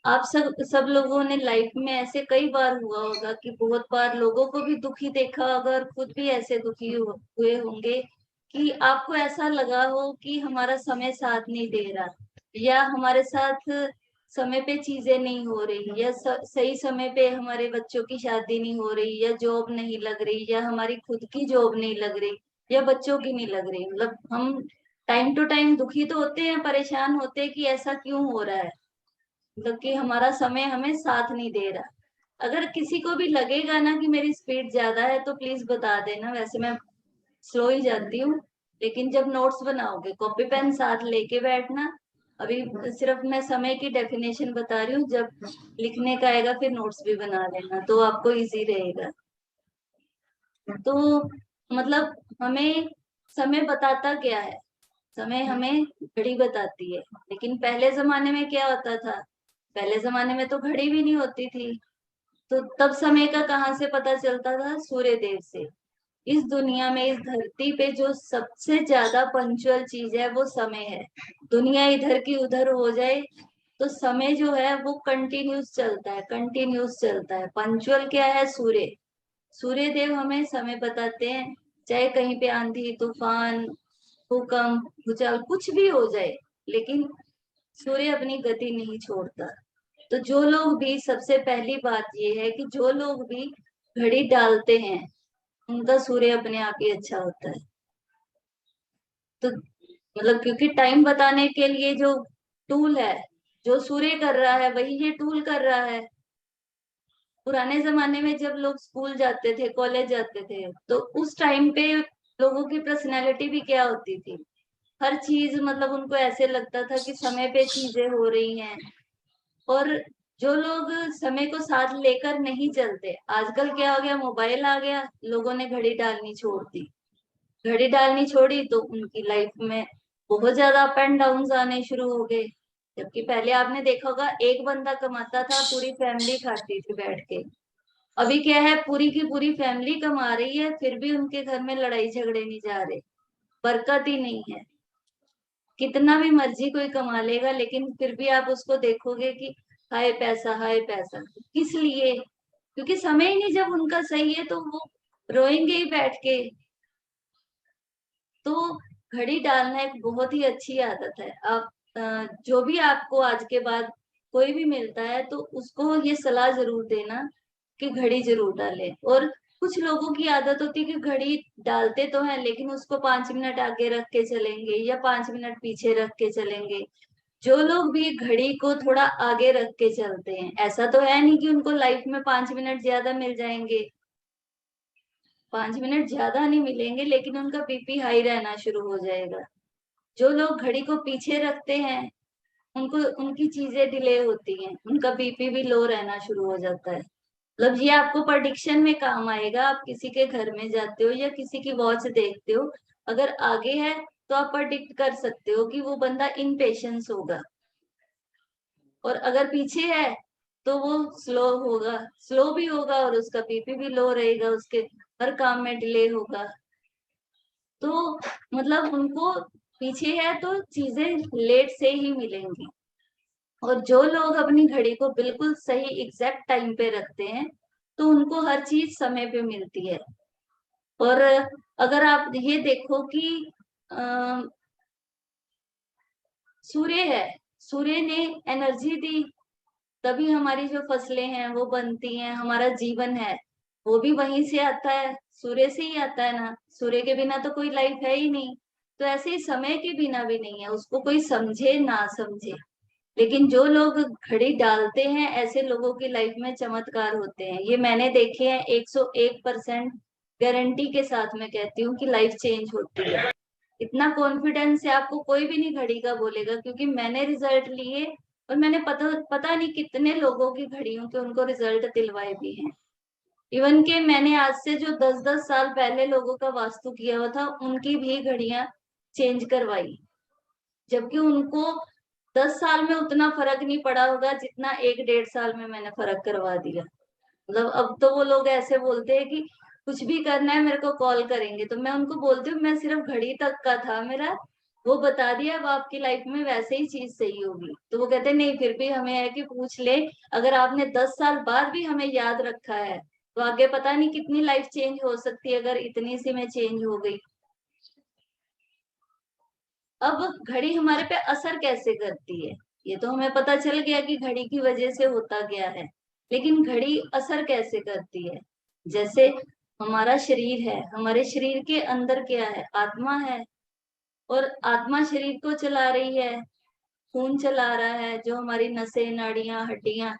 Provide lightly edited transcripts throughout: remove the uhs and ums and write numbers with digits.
आप सब लोगों ने लाइफ में ऐसे कई बार हुआ होगा कि बहुत बार लोगों को भी दुखी देखा होगा और खुद भी ऐसे दुखी हुए होंगे कि आपको ऐसा लगा हो कि हमारा समय साथ नहीं दे रहा, या हमारे साथ समय पे चीजें नहीं हो रही, या सही समय पे हमारे बच्चों की शादी नहीं हो रही, या जॉब नहीं लग रही, या हमारी खुद की जॉब नहीं लग रही, या बच्चों की नहीं लग रही। मतलब हम टाइम टू टाइम दुखी तो होते हैं, परेशान होते हैं कि ऐसा क्यों हो रहा है, मतलब कि हमारा समय हमें साथ नहीं दे रहा। अगर किसी को भी लगेगा ना कि मेरी स्पीड ज्यादा है तो प्लीज बता देना, वैसे मैं स्लो ही जाती हूँ। लेकिन जब नोट्स बनाओगे कॉपी पेन साथ लेके बैठना। अभी सिर्फ मैं समय की डेफिनेशन बता रही हूँ, जब लिखने का आएगा फिर नोट्स भी बना लेना तो आपको इजी रहेगा। तो मतलब हमें समय बताता क्या है? समय हमें घड़ी बताती है। लेकिन पहले जमाने में क्या होता था? पहले जमाने में तो घड़ी भी नहीं होती थी, तो तब समय का कहाँ से पता चलता था? सूर्य देव से। इस दुनिया में, इस धरती पे जो सबसे ज्यादा पंचुअल चीज है वो समय है। दुनिया इधर की उधर हो जाए तो समय जो है वो कंटिन्यूस चलता है, कंटिन्यूस चलता है। पंचुअल क्या है? सूर्य। सूर्य देव हमें समय बताते हैं। चाहे कहीं पे आंधी तूफान भूकंप भूचाल कुछ भी हो जाए, लेकिन सूर्य अपनी गति नहीं छोड़ता। तो जो लोग भी, सबसे पहली बात ये है कि जो लोग भी घड़ी डालते हैं उनका सूर्य अपने आप ही अच्छा होता है। तो मतलब क्योंकि टाइम बताने के लिए जो टूल है, जो सूर्य कर रहा है वही ये टूल कर रहा है। पुराने जमाने में जब लोग स्कूल जाते थे, कॉलेज जाते थे, तो उस टाइम पे लोगों की पर्सनैलिटी भी क्या होती थी? हर चीज मतलब उनको ऐसे लगता था कि समय पे चीजें हो रही हैं। और जो लोग समय को साथ लेकर नहीं चलते, आजकल क्या हो गया, मोबाइल आ गया, लोगों ने घड़ी डालनी छोड़ दी। घड़ी डालनी छोड़ी तो उनकी लाइफ में बहुत ज्यादा अप एंड डाउन आने शुरू हो गए। जबकि पहले आपने देखा होगा एक बंदा कमाता था, पूरी फैमिली खाती थी बैठ के। अभी क्या है, पूरी की पूरी फैमिली कमा रही है फिर भी उनके घर में लड़ाई झगड़े नहीं जा रहे, बरकत ही नहीं है। कितना भी मर्जी कोई कमा लेगा लेकिन फिर भी आप उसको देखोगे कि हाय पैसा, हाय पैसा। किस लिए? क्योंकि समय ही नहीं जब उनका सही है तो वो रोएंगे ही बैठ के। तो घड़ी डालना एक बहुत ही अच्छी आदत है। आप जो भी आपको आज के बाद कोई भी मिलता है तो उसको ये सलाह जरूर देना कि घड़ी जरूर डाले। और कुछ लोगों की आदत होती है कि घड़ी डालते तो हैं लेकिन उसको 5 मिनट आगे रख के चलेंगे या 5 मिनट पीछे रख के चलेंगे। जो लोग भी घड़ी को थोड़ा आगे रख के चलते हैं, ऐसा तो है नहीं कि उनको लाइफ में 5 मिनट ज्यादा मिल जाएंगे। 5 मिनट ज्यादा नहीं मिलेंगे लेकिन उनका बीपी हाई रहना शुरू हो जाएगा। जो लोग घड़ी को पीछे रखते हैं उनको उनकी चीजें डिले होती हैं, उनका बीपी भी लो रहना शुरू हो जाता है। मतलब ये आपको प्रडिक्शन में काम आएगा। आप किसी के घर में जाते हो या किसी की वॉच देखते हो, अगर आगे है तो आप प्रडिक्ट कर सकते हो कि वो बंदा इन पेशेंस होगा, और अगर पीछे है तो वो स्लो होगा, स्लो भी होगा और उसका बीपी भी लो रहेगा, उसके हर काम में डिले होगा। तो मतलब उनको पीछे है तो चीजें लेट से ही मिलेंगी। और जो लोग अपनी घड़ी को बिल्कुल सही एग्जैक्ट टाइम पे रखते हैं तो उनको हर चीज समय पे मिलती है। और अगर आप ये देखो कि अ, सूर्य है, सूर्य ने एनर्जी दी, तभी हमारी जो फसलें हैं वो बनती हैं, हमारा जीवन है वो भी वहीं से आता है, सूर्य से ही आता है ना। सूर्य के बिना तो कोई लाइफ है ही नहीं। तो ऐसे ही समय के बिना भी नहीं है, उसको कोई समझे ना समझे। लेकिन जो लोग घड़ी डालते हैं ऐसे लोगों की लाइफ में चमत्कार होते हैं, ये मैंने देखे हैं। 101% गारंटी के साथ मैं कहती हूँ कि लाइफ चेंज होती है। इतना कॉन्फिडेंस है आपको कोई भी नहीं घड़ी का बोलेगा, क्योंकि मैंने रिजल्ट लिए और मैंने पता पता नहीं कितने लोगों की घड़ियों के उनको रिजल्ट दिलवाए भी हैं। इवन के मैंने आज से जो 10-10 साल पहले लोगों का वास्तु किया हुआ था उनकी भी घड़ियां चेंज करवाई, जबकि उनको 10 साल में उतना फर्क नहीं पड़ा होगा जितना 1-1.5 साल में मैंने फर्क करवा दिया। मतलब अब तो वो लोग ऐसे बोलते हैं कि कुछ भी करना है मेरे को कॉल करेंगे, तो मैं उनको बोलती हूँ मैं सिर्फ घड़ी तक का था मेरा, वो बता दिया, अब आपकी लाइफ में वैसे ही चीज सही होगी। तो वो कहते नहीं, फिर भी हमें है कि पूछ ले, अगर आपने 10 साल बाद भी हमें याद रखा है तो आगे पता नहीं कितनी लाइफ चेंज हो सकती है, अगर इतनी सी में चेंज हो गई। अब घड़ी हमारे पे असर कैसे करती है, ये तो हमें पता चल गया कि घड़ी की वजह से होता गया है, लेकिन घड़ी असर कैसे करती है? जैसे हमारा शरीर है, हमारे शरीर के अंदर क्या है, आत्मा है। और आत्मा शरीर को चला रही है, खून चला रहा है, जो हमारी नसें, नाड़ियां, हड्डियां,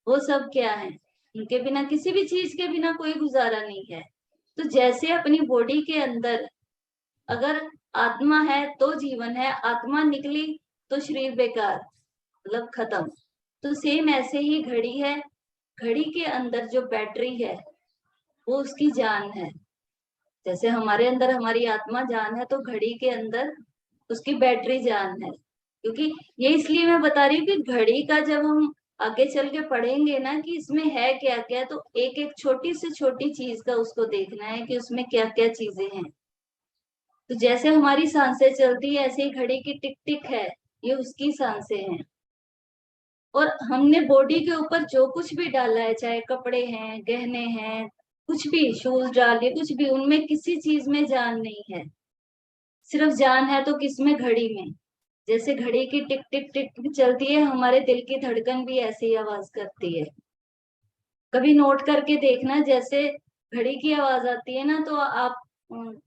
वो सब क्या है, उनके बिना, किसी भी चीज के बिना कोई गुजारा नहीं है। तो जैसे अपनी बॉडी के अंदर अगर आत्मा है तो जीवन है, आत्मा निकली तो शरीर बेकार, मतलब खत्म। तो सेम ऐसे ही घड़ी है, घड़ी के अंदर जो बैटरी है वो उसकी जान है। जैसे हमारे अंदर हमारी आत्मा जान है, तो घड़ी के अंदर उसकी बैटरी जान है। क्योंकि ये इसलिए मैं बता रही हूँ कि घड़ी का जब हम आगे चल के पढ़ेंगे ना कि इसमें है क्या क्या, तो एक एक छोटी से छोटी चीज का उसको देखना है कि उसमें क्या क्या चीजें हैं। तो जैसे हमारी सांसें चलती है, ऐसे ही घड़ी की टिक टिक है, ये उसकी सांसें हैं। और हमने बॉडी के ऊपर जो कुछ भी डाला है, चाहे कपड़े हैं, गहने हैं, कुछ भी शूज डालिए, कुछ भी, उनमें किसी चीज में जान नहीं है। सिर्फ जान है तो किसमें, घड़ी में। जैसे घड़ी की टिक टिक टिक टिक चलती है, हमारे दिल की धड़कन भी ऐसी ही आवाज करती है। कभी नोट करके देखना, जैसे घड़ी की आवाज आती है ना, तो आप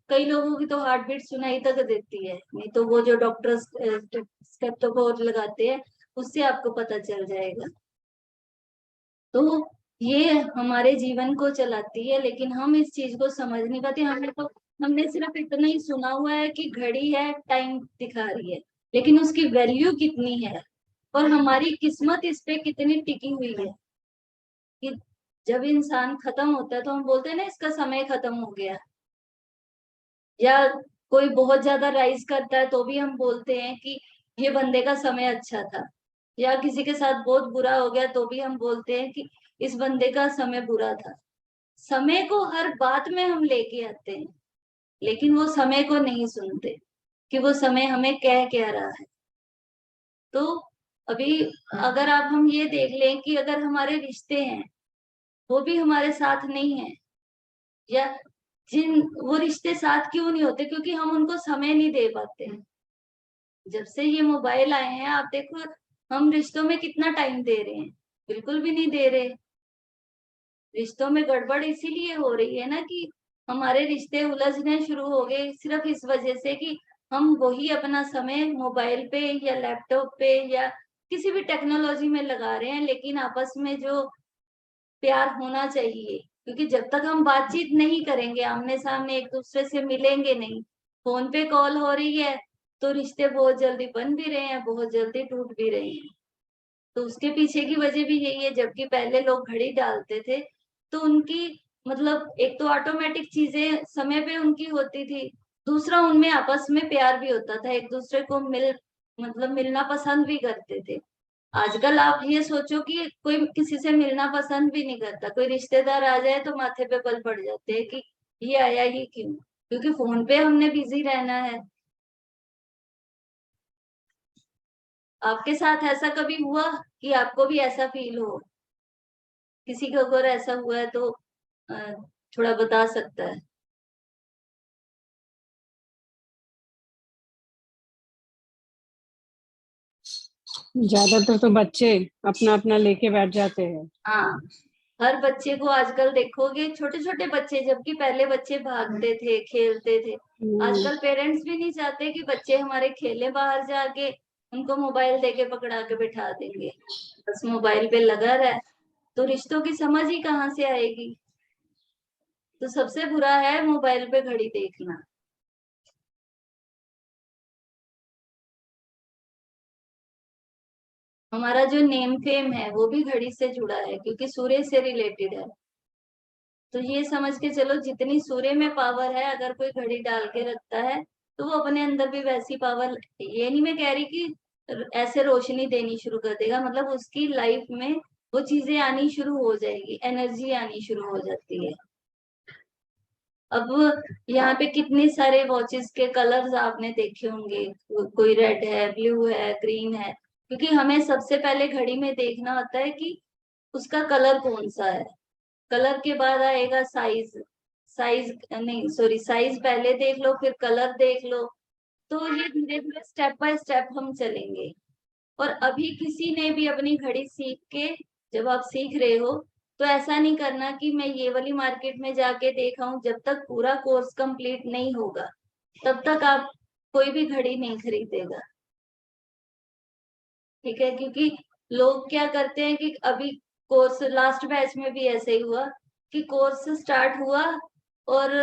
कई लोगों की तो हार्ट बीट सुनाई तक देती है, नहीं तो वो जो डॉक्टर स्टेथोस्कोप लगाते हैं उससे आपको पता चल जाएगा। तो ये हमारे जीवन को चलाती है, लेकिन हम इस चीज को समझ नहीं पाते। हमने सिर्फ इतना ही सुना हुआ है कि घड़ी है, टाइम दिखा रही है, लेकिन उसकी वैल्यू कितनी है और हमारी किस्मत इस पे कितनी टिकी हुई है कि जब इंसान खत्म होता है तो हम बोलते हैं ना इसका समय खत्म हो गया। या कोई बहुत ज्यादा राइज करता है तो भी हम बोलते हैं कि ये बंदे का समय अच्छा था। या किसी के साथ बहुत बुरा हो गया तो भी हम बोलते हैं कि इस बंदे का समय बुरा था। समय को हर बात में हम लेके आते हैं, लेकिन वो समय को नहीं सुनते कि वो समय हमें कह क्या रहा है। तो अभी अगर आप हम ये देख लें कि अगर हमारे रिश्ते हैं वो भी हमारे साथ नहीं है, या जिन वो रिश्ते साथ क्यों नहीं होते, क्योंकि हम उनको समय नहीं दे पाते। जब से ये मोबाइल आए हैं आप देखो, हम रिश्तों में कितना टाइम दे रहे हैं, बिल्कुल भी नहीं दे रहे। रिश्तों में गड़बड़ इसीलिए हो रही है ना कि हमारे रिश्ते उलझने शुरू हो गए सिर्फ इस वजह से कि हम वही अपना समय मोबाइल पे या लैपटॉप पे या किसी भी टेक्नोलॉजी में लगा रहे हैं, लेकिन आपस में जो प्यार होना चाहिए, क्योंकि जब तक हम बातचीत नहीं करेंगे, आमने सामने एक दूसरे से मिलेंगे नहीं, फोन पे कॉल हो रही है, तो रिश्ते बहुत जल्दी बन भी रहे हैं, बहुत जल्दी टूट भी रहे हैं। तो उसके पीछे की वजह भी यही है, जबकि पहले लोग घड़ी डालते थे तो उनकी, मतलब एक तो ऑटोमेटिक चीजें समय पे उनकी होती थी, दूसरा उनमें आपस में प्यार भी होता था, एक दूसरे को मतलब मिलना पसंद भी करते थे। आजकल आप ये सोचो कि कोई किसी से मिलना पसंद भी नहीं करता, कोई रिश्तेदार आ जाए तो माथे पे बल पड़ जाते हैं कि ये आया ही क्यों, क्योंकि फोन पे हमने बिजी रहना है। आपके साथ ऐसा कभी हुआ कि आपको भी ऐसा फील हो? किसी को अगर ऐसा हुआ है तो अ, थोड़ा बता सकता है। ज्यादातर तो बच्चे अपना अपना लेके बैठ जाते हैं। हाँ, हर बच्चे को आजकल देखोगे, छोटे छोटे बच्चे, जबकि पहले बच्चे भागते थे, खेलते थे। हम्म। आजकल पेरेंट्स भी नहीं चाहते कि बच्चे हमारे खेले बाहर जाके, उनको मोबाइल देके पकड़ा के बिठा देंगे, बस मोबाइल पे लगा रहा। तो रिश्तों की समझ ही कहाँ से आएगी? तो सबसे बुरा है मोबाइल पे घड़ी देखना। हमारा जो नेम फेम है वो भी घड़ी से जुड़ा है, क्योंकि सूर्य से रिलेटेड है। तो ये समझ के चलो, जितनी सूर्य में पावर है, अगर कोई घड़ी डाल के रखता है तो वो अपने अंदर भी वैसी पावर, ये नहीं मैं कह रही कि ऐसे रोशनी देनी शुरू कर देगा, मतलब उसकी लाइफ में वो चीजें आनी शुरू हो जाएगी, एनर्जी आनी शुरू हो जाती है। अब यहाँ पे कितने सारे वॉचेस के कलर्स आपने देखे होंगे, कोई रेड है, ब्लू है, ग्रीन है, क्योंकि हमें सबसे पहले घड़ी में देखना होता है कि उसका कलर कौन सा है। कलर के बाद आएगा साइज, साइज नहीं सॉरी, साइज पहले देख लो फिर कलर देख लो। तो ये धीरे धीरे स्टेप बाय स्टेप हम चलेंगे। और अभी किसी ने भी अपनी घड़ी सीख के, जब आप सीख रहे हो तो ऐसा नहीं करना कि मैं ये वाली मार्केट में जाके देखा हूं। जब तक पूरा कोर्स कंप्लीट नहीं होगा तब तक आप कोई भी घड़ी नहीं खरीदेगा, ठीक है। क्योंकि लोग क्या करते हैं कि अभी कोर्स लास्ट बैच में भी ऐसे ही हुआ कि कोर्स स्टार्ट हुआ और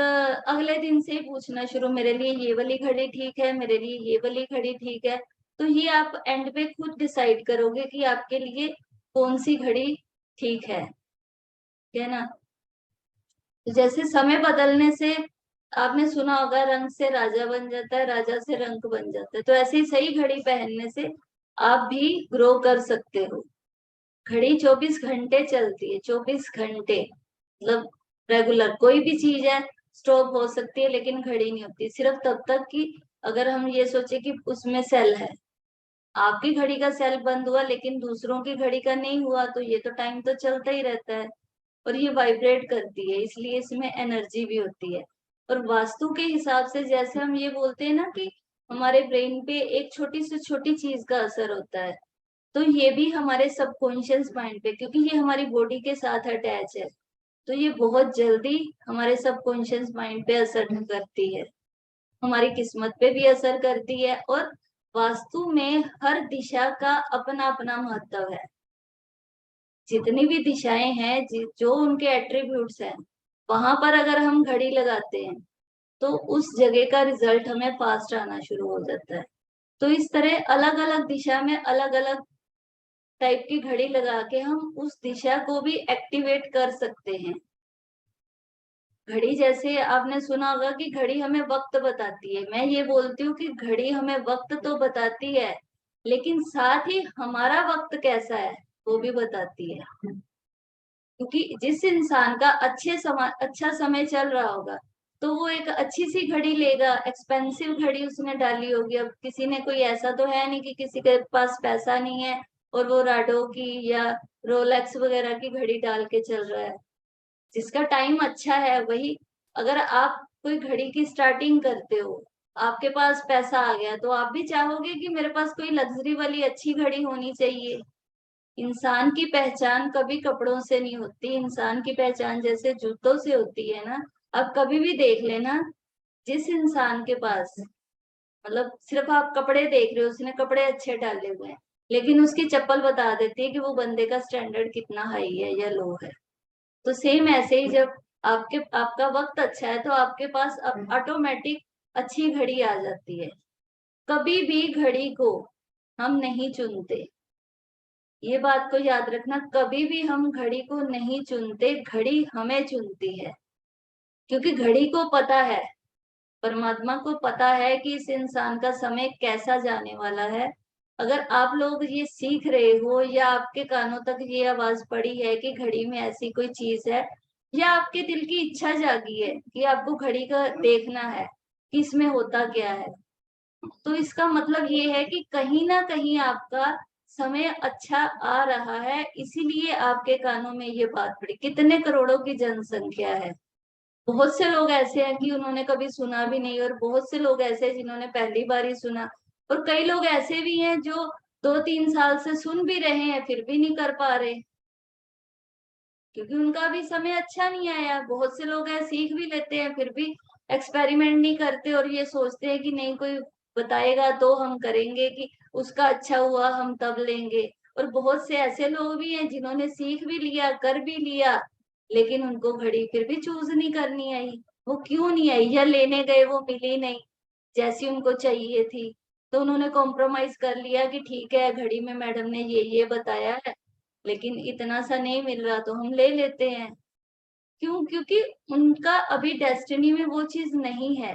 अगले दिन से ही पूछना शुरू, मेरे लिए ये वाली घड़ी ठीक है, मेरे लिए ये वाली घड़ी ठीक है। तो ये आप एंड पे खुद डिसाइड करोगे कि आपके लिए कौन सी घड़ी ठीक है ना। तो जैसे समय बदलने से आपने सुना होगा, रंग से राजा बन जाता है, राजा से रंक बन जाता है। तो ऐसे ही सही घड़ी पहनने से आप भी ग्रो कर सकते हो। घड़ी 24 घंटे चलती है, 24 घंटे, मतलब रेगुलर। कोई भी चीज है स्टॉप हो सकती है लेकिन घड़ी नहीं होती, सिर्फ तब तक कि अगर हम ये सोचे कि उसमें सेल है। आपकी घड़ी का सेल बंद हुआ लेकिन दूसरों की घड़ी का नहीं हुआ, तो ये तो टाइम तो चलता ही रहता है। और ये वाइब्रेट करती है, इसलिए इसमें एनर्जी भी होती है। और वास्तु के हिसाब से जैसे हम ये बोलते हैं ना कि हमारे ब्रेन पे एक छोटी से छोटी चीज का असर होता है, तो ये भी हमारे सबकॉन्शियस माइंड पे, क्योंकि ये हमारी बॉडी के साथ अटैच है, तो ये बहुत जल्दी हमारे सबकॉन्शियस माइंड पे असर करती है, हमारी किस्मत पे भी असर करती है। और वास्तु में हर दिशा का अपना अपना महत्व है। जितनी भी दिशाएं हैं, जो उनके एट्रीब्यूट्स हैं, वहां पर अगर हम घड़ी लगाते हैं तो उस जगह का रिजल्ट हमें फास्ट आना शुरू हो जाता है। तो इस तरह अलग अलग दिशा में अलग अलग टाइप की घड़ी लगा के हम उस दिशा को भी एक्टिवेट कर सकते हैं। घड़ी जैसे आपने सुना होगा कि घड़ी हमें वक्त बताती है। मैं ये बोलती हूँ कि घड़ी हमें वक्त तो बताती है लेकिन साथ ही हमारा वक्त कैसा है वो भी बताती है। क्योंकि जिस इंसान का अच्छा समय चल रहा होगा तो वो एक अच्छी सी घड़ी लेगा, एक्सपेंसिव घड़ी उसने डाली होगी। अब किसी ने, कोई ऐसा तो है नहीं कि किसी के पास पैसा नहीं है और वो राडो की या रोलेक्स वगैरह की घड़ी डाल के चल रहा है। जिसका टाइम अच्छा है वही, अगर आप कोई घड़ी की स्टार्टिंग करते हो, आपके पास पैसा आ गया, तो आप भी चाहोगे कि मेरे पास कोई लग्जरी वाली अच्छी घड़ी होनी चाहिए। इंसान की पहचान कभी कपड़ों से नहीं होती, इंसान की पहचान जैसे जूतों से होती है ना। अब कभी भी देख लेना, जिस इंसान के पास, मतलब सिर्फ आप कपड़े देख रहे हो, उसने कपड़े अच्छे डाले हुए हैं लेकिन उसकी चप्पल बता देती है कि वो बंदे का स्टैंडर्ड कितना हाई है या लो है। तो सेम ऐसे ही जब आपका वक्त अच्छा है तो आपके पास अब ऑटोमेटिक अच्छी घड़ी आ जाती है। कभी भी घड़ी को हम नहीं चुनते, ये बात को याद रखना, कभी भी हम घड़ी को नहीं चुनते, घड़ी हमें चुनती है। क्योंकि घड़ी को पता है, परमात्मा को पता है कि इस इंसान का समय कैसा जाने वाला है। अगर आप लोग ये सीख रहे हो या आपके कानों तक ये आवाज पड़ी है कि घड़ी में ऐसी कोई चीज है, या आपके दिल की इच्छा जागी है कि आपको घड़ी का देखना है कि इसमें होता क्या है, तो इसका मतलब ये है कि कहीं ना कहीं आपका समय अच्छा आ रहा है, इसीलिए आपके कानों में ये बात पड़ी। कितने करोड़ों की जनसंख्या है, बहुत से लोग ऐसे हैं कि उन्होंने कभी सुना भी नहीं, और बहुत से लोग ऐसे हैं जिन्होंने पहली बार ही सुना। और कई लोग ऐसे भी हैं जो 2-3 साल से सुन भी रहे हैं फिर भी नहीं कर पा रहे, क्योंकि उनका भी समय अच्छा नहीं आया। बहुत से लोग हैं सीख भी लेते हैं फिर भी एक्सपेरिमेंट नहीं करते और ये सोचते हैं कि नहीं, कोई बताएगा तो हम करेंगे, कि उसका अच्छा हुआ हम तब लेंगे। और बहुत से ऐसे लोग भी हैं जिन्होंने सीख भी लिया, कर भी लिया, लेकिन उनको घड़ी फिर भी चूज नहीं करनी आई। वो क्यों नहीं आई, या लेने गए वो मिली नहीं जैसी उनको चाहिए थी, तो उन्होंने कॉम्प्रोमाइज कर लिया कि ठीक है घड़ी में मैडम ने ये बताया है लेकिन इतना सा नहीं मिल रहा तो हम ले लेते हैं। क्यों? क्योंकि उनका अभी डेस्टिनी में वो चीज नहीं है।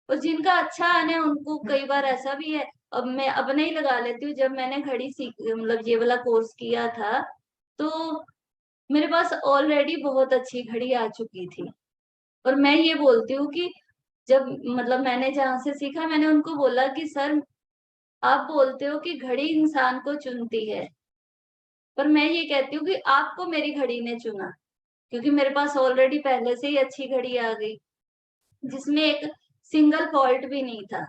और जिनका अच्छा आना है उनको, कई बार ऐसा भी है, अब मैं अपने ही लगा लेती हूँ, जब मैंने घड़ी सीख, मतलब ये वाला कोर्स किया था, तो मेरे पास ऑलरेडी बहुत अच्छी घड़ी आ चुकी थी। और मैं ये बोलती हूँ कि जब मतलब मैंने जहां से सीखा, मैंने उनको बोला कि सर आप बोलते हो कि घड़ी इंसान को चुनती है, पर मैं ये कहती हूँ कि आपको मेरी घड़ी ने चुना, क्योंकि मेरे पास ऑलरेडी पहले से ही अच्छी घड़ी आ गई जिसमें एक सिंगल फॉल्ट भी नहीं था।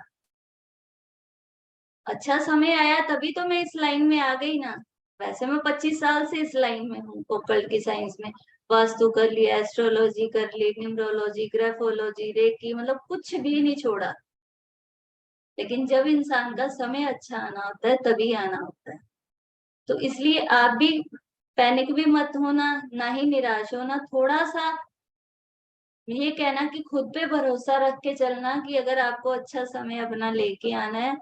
अच्छा समय आया तभी तो मैं इस लाइन में आ गई ना। वैसे मैं 25 साल से इस लाइन में हूँ, ओकल्ट की साइंस में। वास्तु कर लिया, एस्ट्रोलॉजी कर ली, न्यूमरोलॉजी, ग्राफोलॉजी, रेकी, मतलब कुछ भी नहीं छोड़ा। लेकिन जब इंसान का समय अच्छा आना होता है तभी आना होता है। तो इसलिए आप भी पैनिक भी मत होना, ना ही निराश होना। थोड़ा सा ये कहना कि खुद पे भरोसा रख के चलना कि अगर आपको अच्छा समय अपना लेके आना है,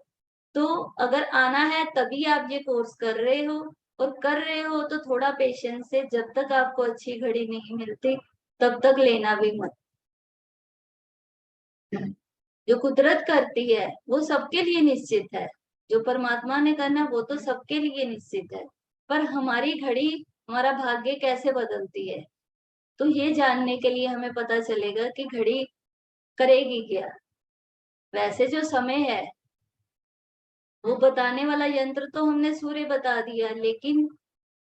तो अगर आना है तभी आप ये कोर्स कर रहे हो। और कर रहे हो तो थोड़ा पेशेंस से, जब तक आपको अच्छी घड़ी नहीं मिलती तब तक लेना भी मत। जो कुदरत करती है वो सबके लिए निश्चित है, जो परमात्मा ने करना वो तो सबके लिए निश्चित है। पर हमारी घड़ी, हमारा भाग्य कैसे बदलती है, तो ये जानने के लिए हमें पता चलेगा कि घड़ी करेगी क्या। वैसे जो समय है वो बताने वाला यंत्र तो हमने सूर्य बता दिया, लेकिन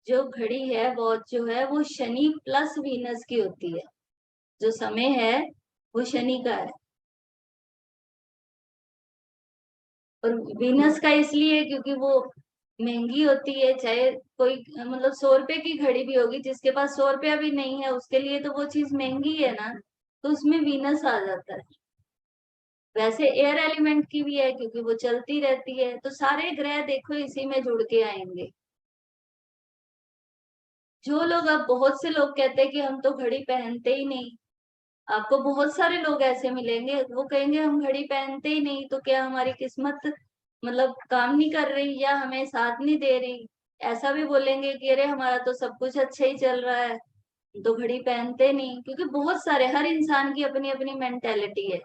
जो घड़ी है वो जो है वो शनि प्लस वीनस की होती है। जो समय है वो शनि का है। और वीनस का इसलिए क्योंकि वो महंगी होती है। चाहे कोई मतलब 100 रुपए की घड़ी भी होगी, जिसके पास 100 रुपया भी नहीं है उसके लिए तो वो चीज महंगी है ना, तो उसमें वीनस आ जाता है। वैसे एयर एलिमेंट की भी है क्योंकि वो चलती रहती है, तो सारे ग्रह देखो इसी में जुड़ के आएंगे। जो लोग, अब बहुत से लोग कहते हैं कि हम तो घड़ी पहनते ही नहीं। आपको बहुत सारे लोग ऐसे मिलेंगे वो कहेंगे हम घड़ी पहनते ही नहीं, तो क्या हमारी किस्मत मतलब काम नहीं कर रही या हमें साथ नहीं दे रही। ऐसा भी बोलेंगे कि अरे हमारा तो सब कुछ अच्छा ही चल रहा है, हम तो घड़ी पहनते नहीं। क्योंकि बहुत सारे, हर इंसान की अपनी अपनी मेंटेलिटी है।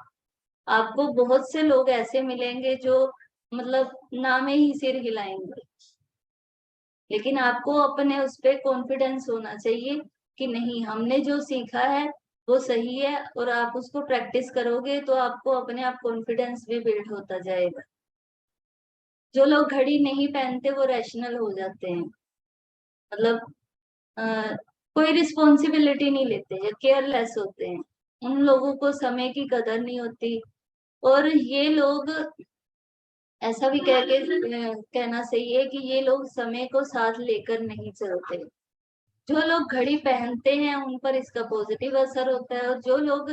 आपको बहुत से लोग ऐसे मिलेंगे जो मतलब नामे ही सिर हिलाएंगे। लेकिन आपको अपने उस पे कॉन्फिडेंस होना चाहिए कि नहीं, हमने जो सीखा है वो सही है, और आप उसको प्रैक्टिस करोगे तो आपको अपने आप कॉन्फिडेंस भी बिल्ड होता जाएगा। जो लोग घड़ी नहीं पहनते वो रैशनल हो जाते हैं, मतलब अ, कोई रिस्पॉन्सिबिलिटी नहीं लेते या केयरलेस होते हैं। उन लोगों को समय की कदर नहीं होती। और ये लोग, ऐसा भी कहना सही है कि ये लोग समय को साथ लेकर नहीं चलते। जो लोग घड़ी पहनते हैं उन पर इसका पॉजिटिव असर होता है, और जो लोग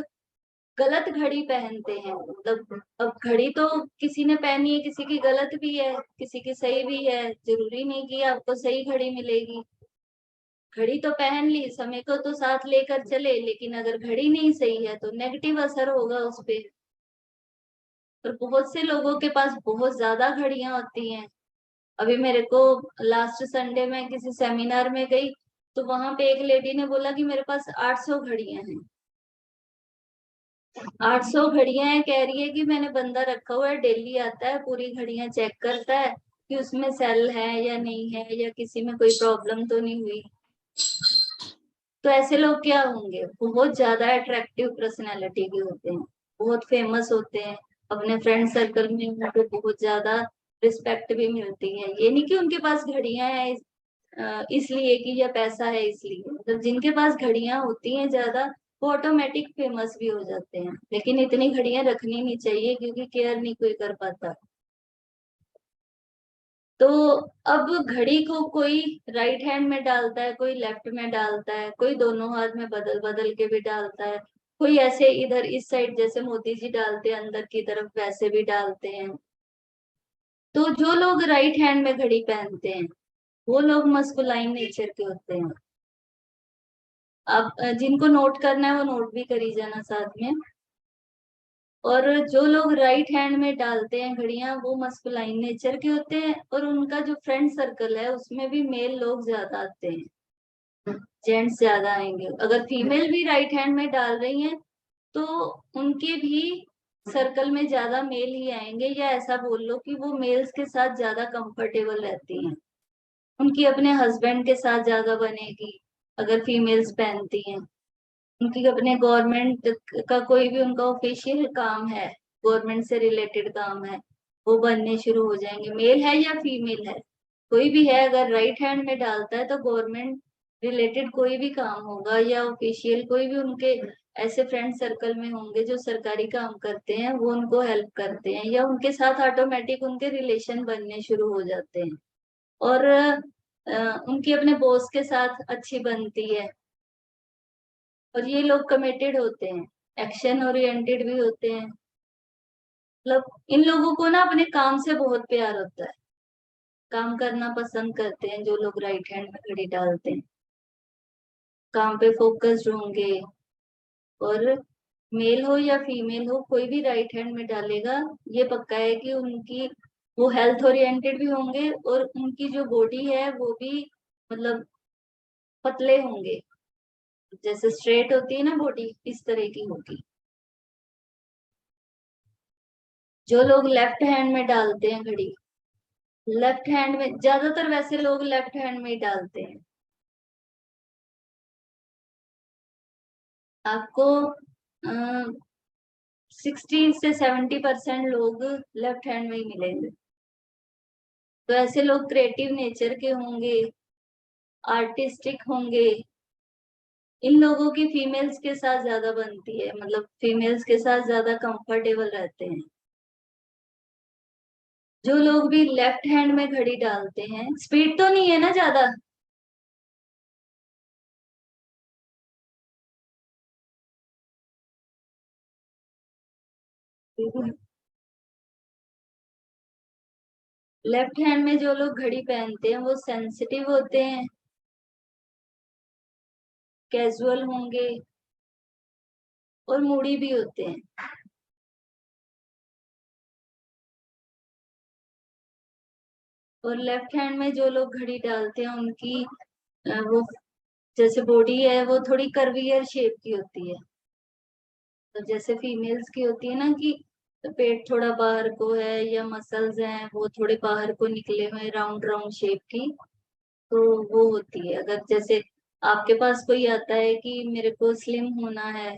गलत घड़ी पहनते हैं, मतलब अब घड़ी तो किसी ने पहनी है, किसी की गलत भी है, किसी की सही भी है, जरूरी नहीं कि आपको सही घड़ी मिलेगी। घड़ी तो पहन ली, समय को तो साथ लेकर चले, लेकिन अगर घड़ी नहीं सही है तो नेगेटिव असर होगा उस पे। और बहुत से लोगों के पास बहुत ज्यादा घड़ियां होती हैं। अभी मेरे को लास्ट संडे में किसी सेमिनार में गई, तो वहां पे एक लेडी ने बोला कि मेरे पास 800 घड़ियां हैं। 800 घड़ियां हैं, कह रही है कि मैंने बंदा रखा हुआ है, डेली आता है, पूरी घड़ियां चेक करता है कि उसमें सेल है या नहीं है, या किसी में कोई प्रॉब्लम तो नहीं हुई। तो ऐसे लोग क्या होंगे, बहुत ज्यादा अट्रैक्टिव पर्सनैलिटी के होते हैं, बहुत फेमस होते हैं, अपने फ्रेंड सर्कल में उनको बहुत ज्यादा रिस्पेक्ट भी मिलती है। ये नहीं कि उनके पास घड़ियां हैं इसलिए कि या पैसा है इसलिए। मतलब जिनके पास घड़ियां होती हैं ज्यादा, वो ऑटोमेटिक फेमस भी हो जाते हैं। लेकिन इतनी घड़ियां रखनी नहीं चाहिए क्योंकि केयर नहीं कोई कर पाता। तो अब घड़ी को कोई राइट हैंड में डालता है, कोई लेफ्ट में डालता है, कोई दोनों हाथ में बदल बदल के भी डालता है, कोई ऐसे इधर इस साइड जैसे मोदी जी डालते हैं अंदर की तरफ वैसे भी डालते हैं। तो जो लोग राइट हैंड में घड़ी पहनते हैं वो लोग मस्कुलाइन नेचर के होते हैं। अब जिनको नोट करना है वो नोट भी करी जाना साथ में। और जो लोग राइट हैंड में डालते हैं घड़ियां वो मस्कुलाइन नेचर के होते हैं, और उनका जो फ्रेंड सर्कल है उसमें भी मेल लोग ज्यादा आते हैं, जेंट्स ज्यादा आएंगे। अगर फीमेल भी राइट हैंड में डाल रही हैं तो उनके भी सर्कल में ज्यादा मेल ही आएंगे, या ऐसा बोल लो कि वो मेल्स के साथ ज्यादा कंफर्टेबल रहती हैं। उनकी अपने हस्बैंड के साथ ज्यादा बनेगी अगर फीमेल्स पहनती हैं। उनकी अपने गवर्नमेंट का कोई भी उनका ऑफिशियल काम है, गवर्नमेंट से रिलेटेड काम है, वो बनने शुरू हो जाएंगे। मेल है या फीमेल है, कोई भी है, अगर राइट हैंड में डालता है तो गवर्नमेंट रिलेटेड कोई भी काम होगा या ऑफिशियल कोई भी उनके ऐसे फ्रेंड सर्कल में होंगे जो सरकारी काम करते हैं, वो उनको हेल्प करते हैं या उनके साथ ऑटोमेटिक उनके रिलेशन बनने शुरू हो जाते हैं। और उनकी अपने बॉस के साथ अच्छी बनती है। और ये लोग कमिटेड होते हैं, एक्शन ओरिएंटेड भी होते हैं। मतलब इन लोगों को ना अपने काम से बहुत प्यार होता है, काम करना पसंद करते हैं जो लोग राइट हैंड में घड़ी डालते हैं, काम पे फोकस्ड होंगे। और मेल हो या फीमेल हो, कोई भी राइट हैंड में डालेगा, ये पक्का है कि उनकी वो हेल्थ ओरिएंटेड भी होंगे और उनकी जो बॉडी है वो भी मतलब पतले होंगे, जैसे स्ट्रेट होती है ना बॉडी, इस तरह की होगी। जो लोग लेफ्ट हैंड में डालते हैं घड़ी, लेफ्ट हैंड में ज्यादातर वैसे लोग लेफ्ट हैंड में ही डालते हैं। आपको 60 से 70% लोग लेफ्ट हैंड में ही मिलेंगे। तो ऐसे लोग क्रिएटिव नेचर के होंगे, आर्टिस्टिक होंगे। इन लोगों की फीमेल्स के साथ ज्यादा बनती है, मतलब फीमेल्स के साथ ज्यादा कंफर्टेबल रहते हैं। जो लोग भी लेफ्ट हैंड में घड़ी डालते हैं, स्पीड तो नहीं है ना ज्यादा, लेफ्ट हैंड में जो लोग घड़ी पहनते हैं वो सेंसिटिव होते हैं, कैजुअल होंगे और मूडी भी होते हैं। और लेफ्ट हैंड में जो लोग घड़ी डालते हैं उनकी वो जैसे बॉडी है वो थोड़ी कर्वियर शेप की होती है। तो जैसे फीमेल्स की होती है ना कि पेट थोड़ा बाहर को है या मसल्स हैं वो थोड़े बाहर को निकले हुए राउंड राउंड शेप की, तो वो होती है। अगर जैसे आपके पास कोई आता है कि मेरे को स्लिम होना है,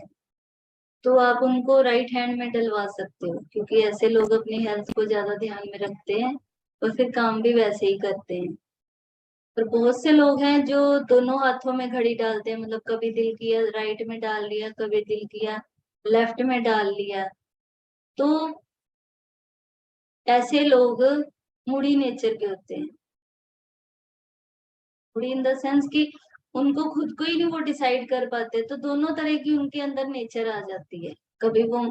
तो आप उनको राइट हैंड में डलवा सकते हो, क्योंकि ऐसे लोग अपनी हेल्थ को ज्यादा ध्यान में रखते हैं और फिर काम भी वैसे ही करते हैं। पर बहुत से लोग हैं जो दोनों हाथों में घड़ी डालते हैं, मतलब कभी दिल किया राइट में डाल लिया, कभी दिल किया लेफ्ट में डाल लिया। तो ऐसे लोग मूडी नेचर के होते हैं। मूडी इन द सेंस कि उनको खुद को ही नहीं वो डिसाइड कर पाते, तो दोनों तरह की उनके अंदर नेचर आ जाती है। कभी वो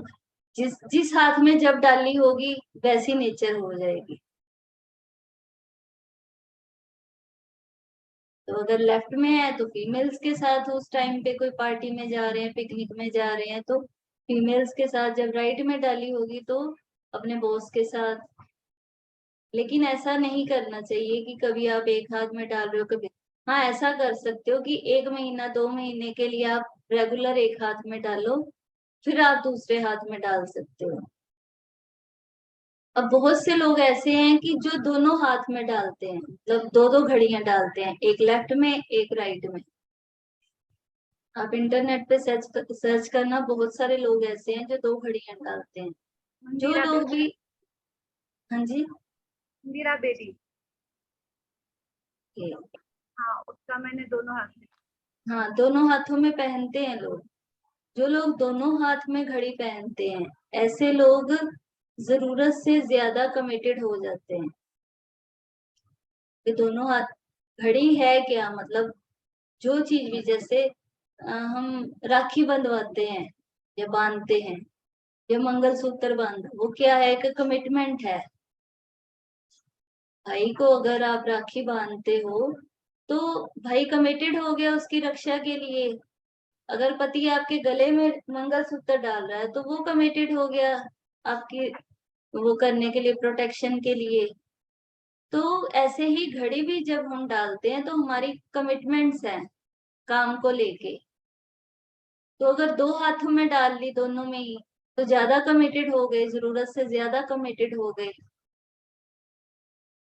जिस जिस हाथ में जब डाली होगी वैसी नेचर हो जाएगी। तो अगर लेफ्ट में है तो फीमेल्स के साथ उस टाइम पे कोई पार्टी में जा रहे हैं, पिकनिक में जा रहे हैं, तो फीमेल्स के साथ। जब राइट में डाली होगी तो अपने बॉस के साथ। लेकिन ऐसा नहीं करना चाहिए कि कभी आप एक हाथ में डाल रहे हो कभी। हाँ, ऐसा कर सकते हो कि 1 महीना 2 महीने के लिए आप रेगुलर एक हाथ में डालो, फिर आप दूसरे हाथ में डाल सकते हो। अब बहुत से लोग ऐसे हैं कि जो दोनों हाथ में डालते हैं, मतलब दो दो घड़ियां डालते हैं, एक लेफ्ट में एक राइट में। आप इंटरनेट पे सर्च करना, बहुत सारे लोग ऐसे हैं जो दो घड़ियां डालते हैं। जो मंदिरा लोग बेबी। भी, हाँ जी, मंदिरा बेबी। ये, हाँ, उसका मैंने दोनों हाथ में। हाँ दोनों हाथों में पहनते हैं लोग। जो लोग दोनों हाथ में घड़ी पहनते हैं, ऐसे लोग जरूरत से ज्यादा कमिटेड हो जाते हैं। ये दोनों हाथ घड़ी है क्या, मतलब जो चीज भी, जैसे हम राखी बंधवाते हैं या बांधते हैं या मंगलसूत्र बांध, वो क्या है, एक कमिटमेंट है। भाई को अगर आप राखी बांधते हो तो भाई कमिटेड हो गया उसकी रक्षा के लिए। अगर पति आपके गले में मंगलसूत्र डाल रहा है तो वो कमिटेड हो गया आपकी वो करने के लिए, प्रोटेक्शन के लिए। तो ऐसे ही घड़ी भी जब हम डालते हैं तो हमारी कमिटमेंट्स हैं काम को लेके। तो अगर दो हाथों में डाल ली दोनों में ही, तो ज्यादा कमिटेड हो गए, जरूरत से ज्यादा कमिटेड हो गए।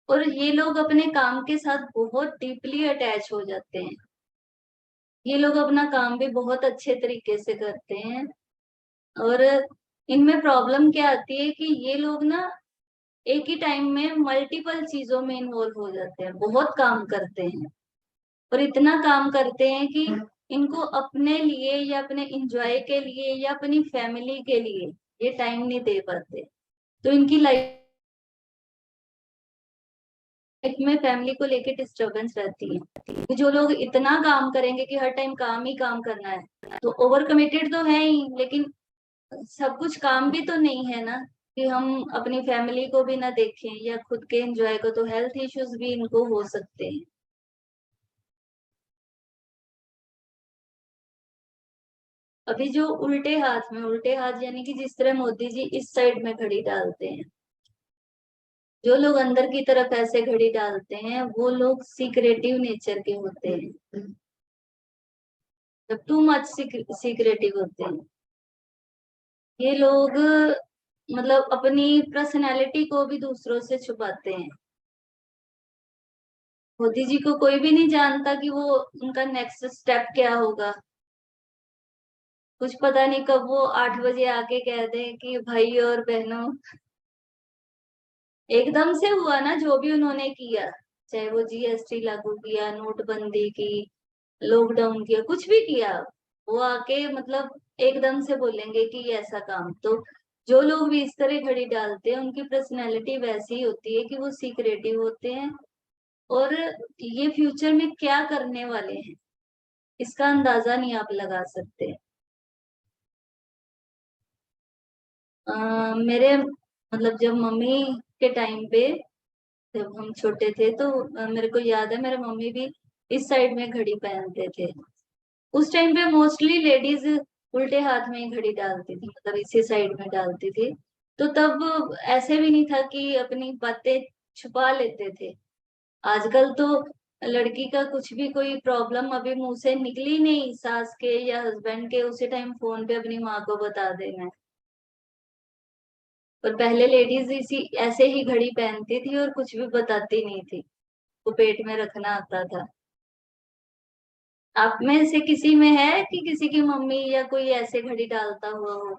और ये लोग अपने काम के साथ बहुत डीपली अटैच हो जाते हैं। ये लोग अपना काम भी बहुत अच्छे तरीके से करते हैं। और इनमें प्रॉब्लम क्या आती है कि ये लोग ना एक ही टाइम में मल्टीपल चीजों में इन्वॉल्व हो जाते हैं, बहुत काम करते हैं। और इतना काम करते हैं कि इनको अपने लिए या अपने इंजॉय के लिए या अपनी फैमिली के लिए ये टाइम नहीं दे पाते। तो इनकी लाइफ में फैमिली को लेके डिस्टरबेंस रहती है कि जो लोग इतना काम करेंगे कि हर टाइम काम ही काम करना है, तो ओवर कमिटेड तो है ही, लेकिन सब कुछ काम भी तो नहीं है ना, कि हम अपनी फैमिली को भी ना देखें या खुद के एंजॉय को। तो हेल्थ इश्यूज भी इनको हो सकते हैं। अभी जो उल्टे हाथ यानी कि जिस तरह मोदी जी इस साइड में घड़ी डालते हैं, जो लोग अंदर की तरफ ऐसे घड़ी डालते हैं वो लोग सीक्रेटिव नेचर के होते हैं, टू मच सीक्रेटिव होते हैं। ये लोग मतलब अपनी पर्सनैलिटी को भी दूसरों से छुपाते हैं। मोदी जी को कोई भी नहीं जानता कि वो उनका नेक्स्ट स्टेप क्या होगा। कुछ पता नहीं कब वो 8 बजे आके कह दें कि भाई और बहनों, एकदम से हुआ ना जो भी उन्होंने किया, चाहे वो जीएसटी लागू किया, नोटबंदी की, लॉकडाउन किया, कुछ भी किया, वो आके मतलब एकदम से बोलेंगे कि ये ऐसा काम। तो जो लोग भी इस तरह घड़ी डालते हैं उनकी पर्सनैलिटी वैसी ही होती है कि वो सीक्रेटिव होते हैं, और ये फ्यूचर में क्या करने वाले हैं इसका अंदाजा नहीं आप लगा सकते। मेरे मतलब जब मम्मी के टाइम पे, जब हम छोटे थे तो मेरे को याद है मेरे मम्मी भी इस साइड में घड़ी पहनते थे। उस टाइम पे मोस्टली लेडीज उल्टे हाथ में ही घड़ी डालती थी, मतलब इसी साइड में डालती थी। तो तब ऐसे भी नहीं था कि अपनी बातें छुपा लेते थे। आजकल तो लड़की का कुछ भी कोई प्रॉब्लम अभी मुंह से निकली नहीं सास के या हस्बैंड के, उसी टाइम फोन पे अपनी माँ को बता देना है। पर पहले लेडीज इसी ऐसे ही घड़ी पहनती थी और कुछ भी बताती नहीं थी, वो पेट में रखना आता था। आप में से किसी में है कि किसी की मम्मी या कोई ऐसे घड़ी डालता हुआ हो?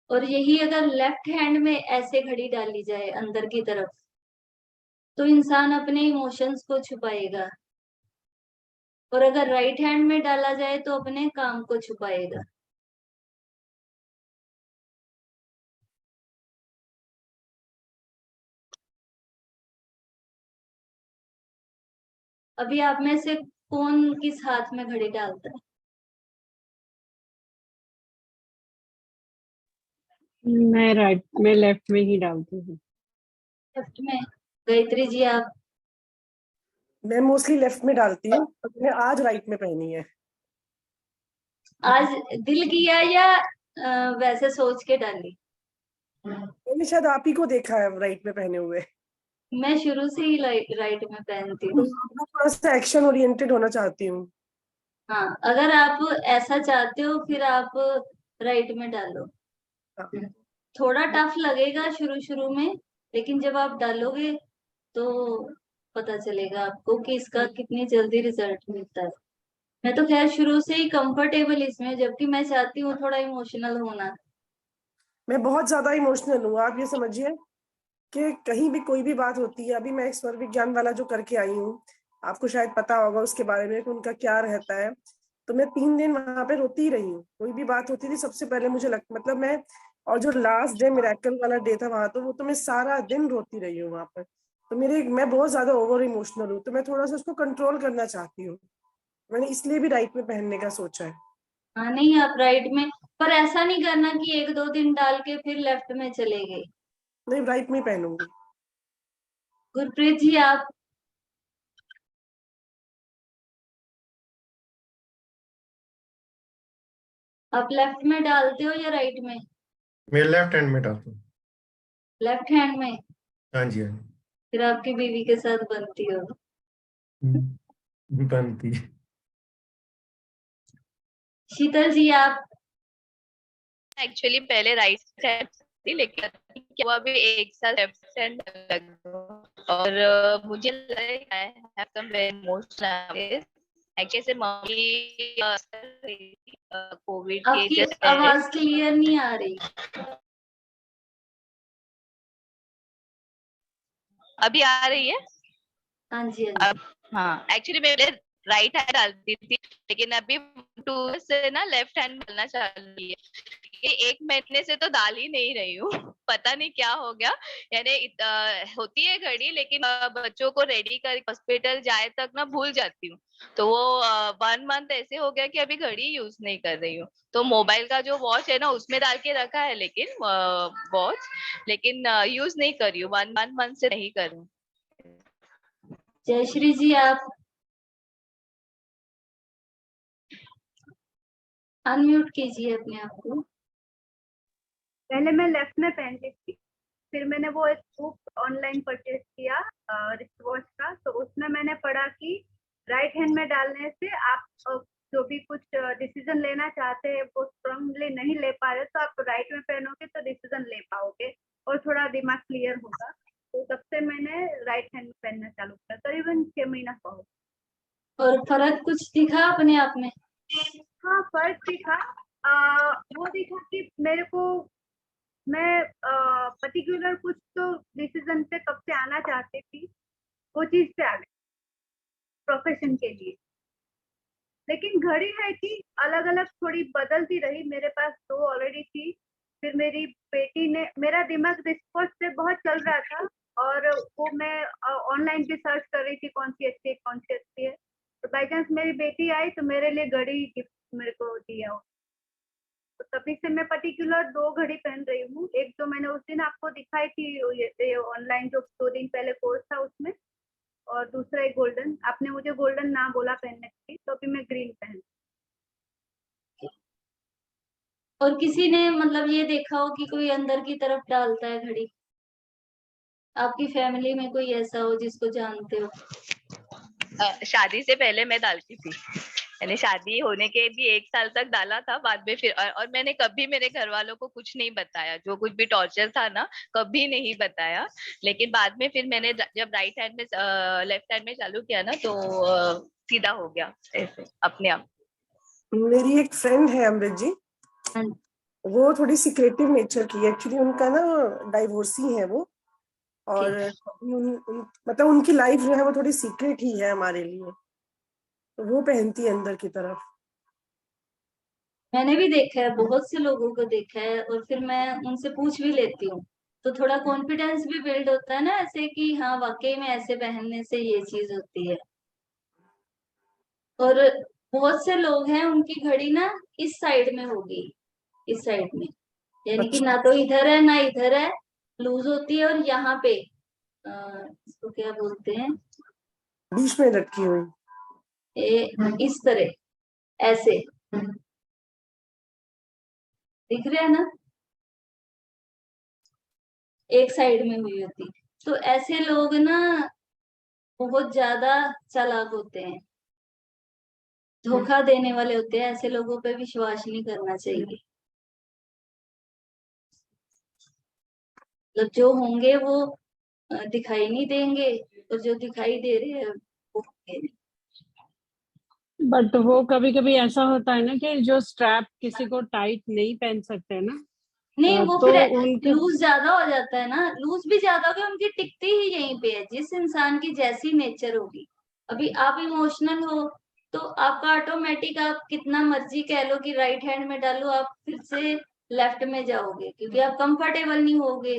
और यही अगर लेफ्ट हैंड में ऐसे घड़ी डाली जाए अंदर की तरफ, तो इंसान अपने इमोशंस को छुपाएगा। और अगर राइट हैंड में डाला जाए तो अपने काम को छुपाएगा। अभी आप में से कौन किस हाथ में घड़ी डालता है? मैं लेफ्ट में ही डालती हूँ। लेफ्ट में। गायत्री जी आप? मैं मोस्टली लेफ्ट में डालती हूँ, मैंने आज राइट में पहनी है। आज दिल किया या वैसे सोच के डाली? मैंने शायद आप ही को देखा है राइट में पहने हुए। मैं शुरू से ही राइट में पहनती तो हूँ। मैं थोड़ा सा एक्शन ओरिएंटेड होना चाहती हूँ। हाँ, अगर आप ऐसा चाहते हो फिर आप राइट में डालो। हाँ। थोड़ा टफ लगेगा शुरू शुरू में, लेकिन जब आप डालोगे तो पता चलेगा आपको कि इसका कितनी जल्दी रिजल्ट मिलता है। मैं तो खैर शुरू से ही कंफर्टेबल इसमें, जबकि मैं चाहती हूँ थोड़ा इमोशनल होना। मैं बहुत ज्यादा इमोशनल हूँ, आप ये समझिए कि कहीं भी कोई भी बात होती है। अभी मैं एक स्वर विज्ञान वाला जो करके आई हूँ, आपको शायद पता होगा उसके बारे में कि उनका क्या रहता है। तो मैं 3 दिन वहां पे रोती ही रही हूँ। कोई भी बात होती थी सबसे पहले मुझे मतलब मैं, और जो लास्ट डे मिरेकल वाला डे था वहां, तो वो तो मैं सारा दिन रोती रही हूँ वहां पर। तो मैं बहुत ज्यादा ओवर इमोशनल हूँ, तो मैं थोड़ा सा उसको कंट्रोल करना चाहती हूँ। मैंने इसलिए भी राइट में पहनने का सोचा है। हाँ, नहीं आप राइट में, पर ऐसा नहीं करना कि 1-2 दिन डाल के फिर लेफ्ट में चले गए। नहीं, राइट में ही पहनूंगी। गुरप्रीत जी आप? आप लेफ्ट में डालते हो या राइट में? मैं लेफ्ट हैंड में डालता हूँ। लेफ्ट हैंड में? हाँ जी, हाँ जी। फिर आपकी बीवी के साथ बनती हो? बनती है। शीतल जी आप? एक्चुअली पहले राइट साइड थी, लेकिन क्या हुआ, अभी 1 साल लेफ्ट हैंड और मुझे लगा I have some very emotional actually mummy Covid के आपकी जस्ट आवाज क्लियर नहीं आ रही। अभी आ रही है। हाँ जी, हाँ जी। हाँ एक्चुअली मैंने राइट हैंड डालती थी, लेकिन अभी 2 से ना लेफ्ट हैंड डालना चालू की है। ये 1 महीने से तो डाल ही नहीं रही हूँ पता नहीं क्या हो गया। यानी होती है घड़ी, लेकिन बच्चों को रेडी कर हॉस्पिटल जाए तक ना भूल जाती हूँ। तो वो 1 मंथ ऐसे हो गया कि अभी घड़ी यूज नहीं कर रही हूँ। तो मोबाइल का जो वॉच है ना उसमें डाल के रखा है, लेकिन वॉच लेकिन यूज नहीं कर रही हूँ। 1 मंथ से नहीं कर रही हूँ। जयश्री जी, आप अनम्यूट कीजिए अपने आप को। पहले मैं लेफ्ट में पहनती थी, फिर मैंने वो एक बुक ऑनलाइन परचेज किया रिस्ट वॉच का, तो उसमें मैंने पढ़ा कि राइट हैंड में डालने से आप जो भी कुछ डिसीजन लेना चाहते हैं वो स्ट्रांगली नहीं ले पा रहे, तो आप राइट में पहनोगे तो डिसीजन ले पाओगे और थोड़ा दिमाग क्लियर होगा। तो तब से मैंने राइट हैंड में पहनना चालू किया, करीबन 6 महीना हो। और फर्क कुछ दिखा अपने आप में? हाँ फर्क दिखा। वो दिखा कि मेरे को मैं पर्टिकुलर कुछ तो डिसीजन पे कब से आना चाहती थी, वो चीज पे आ गई प्रोफेशन के लिए। लेकिन घड़ी है कि अलग अलग थोड़ी बदलती रही, मेरे पास 2 ऑलरेडी थी। फिर मेरी बेटी ने, मेरा दिमाग रिस्पॉन्स पे बहुत चल रहा था और वो मैं ऑनलाइन भी सर्च कर रही थी कौन सी अच्छी है कौन सी अच्छी है। तो बाई चांस मेरी बेटी आई तो मेरे लिए घड़ी गिफ्ट मेरे को दिया। तो तभी से मैं पर्टिकुलर 2 घड़ी पहन रही हूँ। एक जो मैंने उस दिन आपको दिखाई थी ये ऑनलाइन जो 2 दिन पहले कोर्स था उसमें, और दूसरा एक गोल्डन। आपने मुझे गोल्डन ना बोला पहनने की, तो अभी मैं ग्रीन पहन। और किसी ने मतलब ये देखा हो कि कोई अंदर की तरफ डालता है घड़ी? आपकी फैमिली में कोई ऐसा हो जिसको जानते हो? शादी से पहले मैं डालती थी, यानी शादी होने के भी 1 साल तक डाला था। बाद में फिर और मैंने कभी मेरे घर वालों को कुछ नहीं बताया, जो कुछ भी टॉर्चर था ना कभी नहीं बताया। लेकिन बाद में फिर मैंने जब राइट हैंड में लेफ्ट हैंड में चालू किया ना तो सीधा हो गया ऐसे अपने आप। मेरी एक फ्रेंड है अमृत जी, हाँ। वो थोड़ी सीक्रेटिव नेचर की है। एक्चुअली उनका ना डाइवोर्सी है वो, और मतलब उनकी लाइफ जो है वो थोड़ी सीक्रेट ही है हमारे लिए। तो वो पहनती है अंदर की तरफ। मैंने भी देखा है, बहुत से लोगों को देखा है, और फिर मैं उनसे पूछ भी लेती हूँ, तो थोड़ा कॉन्फिडेंस भी बिल्ड होता है ना ऐसे कि हाँ वाकई में ऐसे पहनने से ये चीज होती है। और बहुत से लोग हैं उनकी घड़ी ना इस साइड में होगी, इस साइड में, यानी कि अच्छा, ना तो इधर है ना इधर है, लूज होती है। और यहाँ पे इसको क्या बोलते हैं, बीच में लटकी हुई। इस तरह ऐसे दिख रहे हैं ना, एक साइड में हुई होती। तो ऐसे लोग ना बहुत ज्यादा चालाक होते हैं, धोखा देने वाले होते हैं। ऐसे लोगों पे विश्वास नहीं करना चाहिए। मतलब जो होंगे वो दिखाई नहीं देंगे, और जो दिखाई दे रहे हैं वो होंगे नहीं। बट वो कभी कभी ऐसा होता है ना कि जो स्ट्रैप किसी को टाइट नहीं पहन सकते ना, नहीं, वो तो फिर उनके लूज ज्यादा हो जाता है ना, लूज भी ज्यादा हो गया, उनकी टिकती ही यहीं पे है, जिस इंसान की जैसी नेचर होगी। अभी आप इमोशनल हो तो आपका ऑटोमेटिक, आप कितना मर्जी कह लो कि राइट हैंड में डालो, आप फिर से लेफ्ट में जाओगे क्योंकि आप कंफर्टेबल नहीं होगे।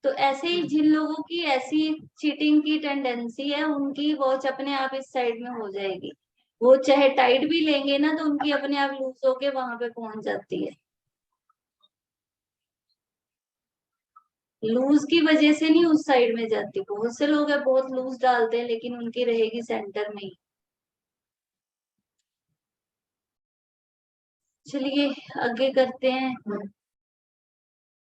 तो ऐसे ही जिन लोगों की ऐसी चीटिंग की टेंडेंसी है, उनकी वॉच अपने आप इस साइड में हो जाएगी। वो चाहे टाइट भी लेंगे ना तो उनकी अपने आप लूज होके वहां पे पहुंच जाती है। लूज की वजह से नहीं उस साइड में जाती। बहुत से लोग है बहुत लूज डालते हैं, लेकिन उनकी रहेगी सेंटर में ही। चलिए आगे करते हैं।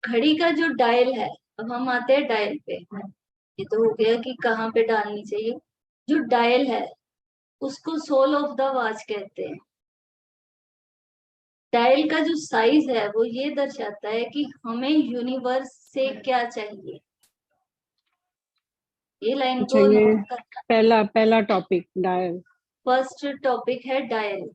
घड़ी का जो डायल है, अब हम आते हैं डायल पे। ये तो हो गया कि कहाँ पे डालनी चाहिए। जो डायल है उसको सोल ऑफ द वॉच कहते हैं। डायल का जो साइज है वो ये दर्शाता है कि हमें यूनिवर्स से क्या चाहिए। ये लाइन अच्छा, को ये नोट करना। पहला पहला टॉपिक डायल। फर्स्ट टॉपिक है डायल।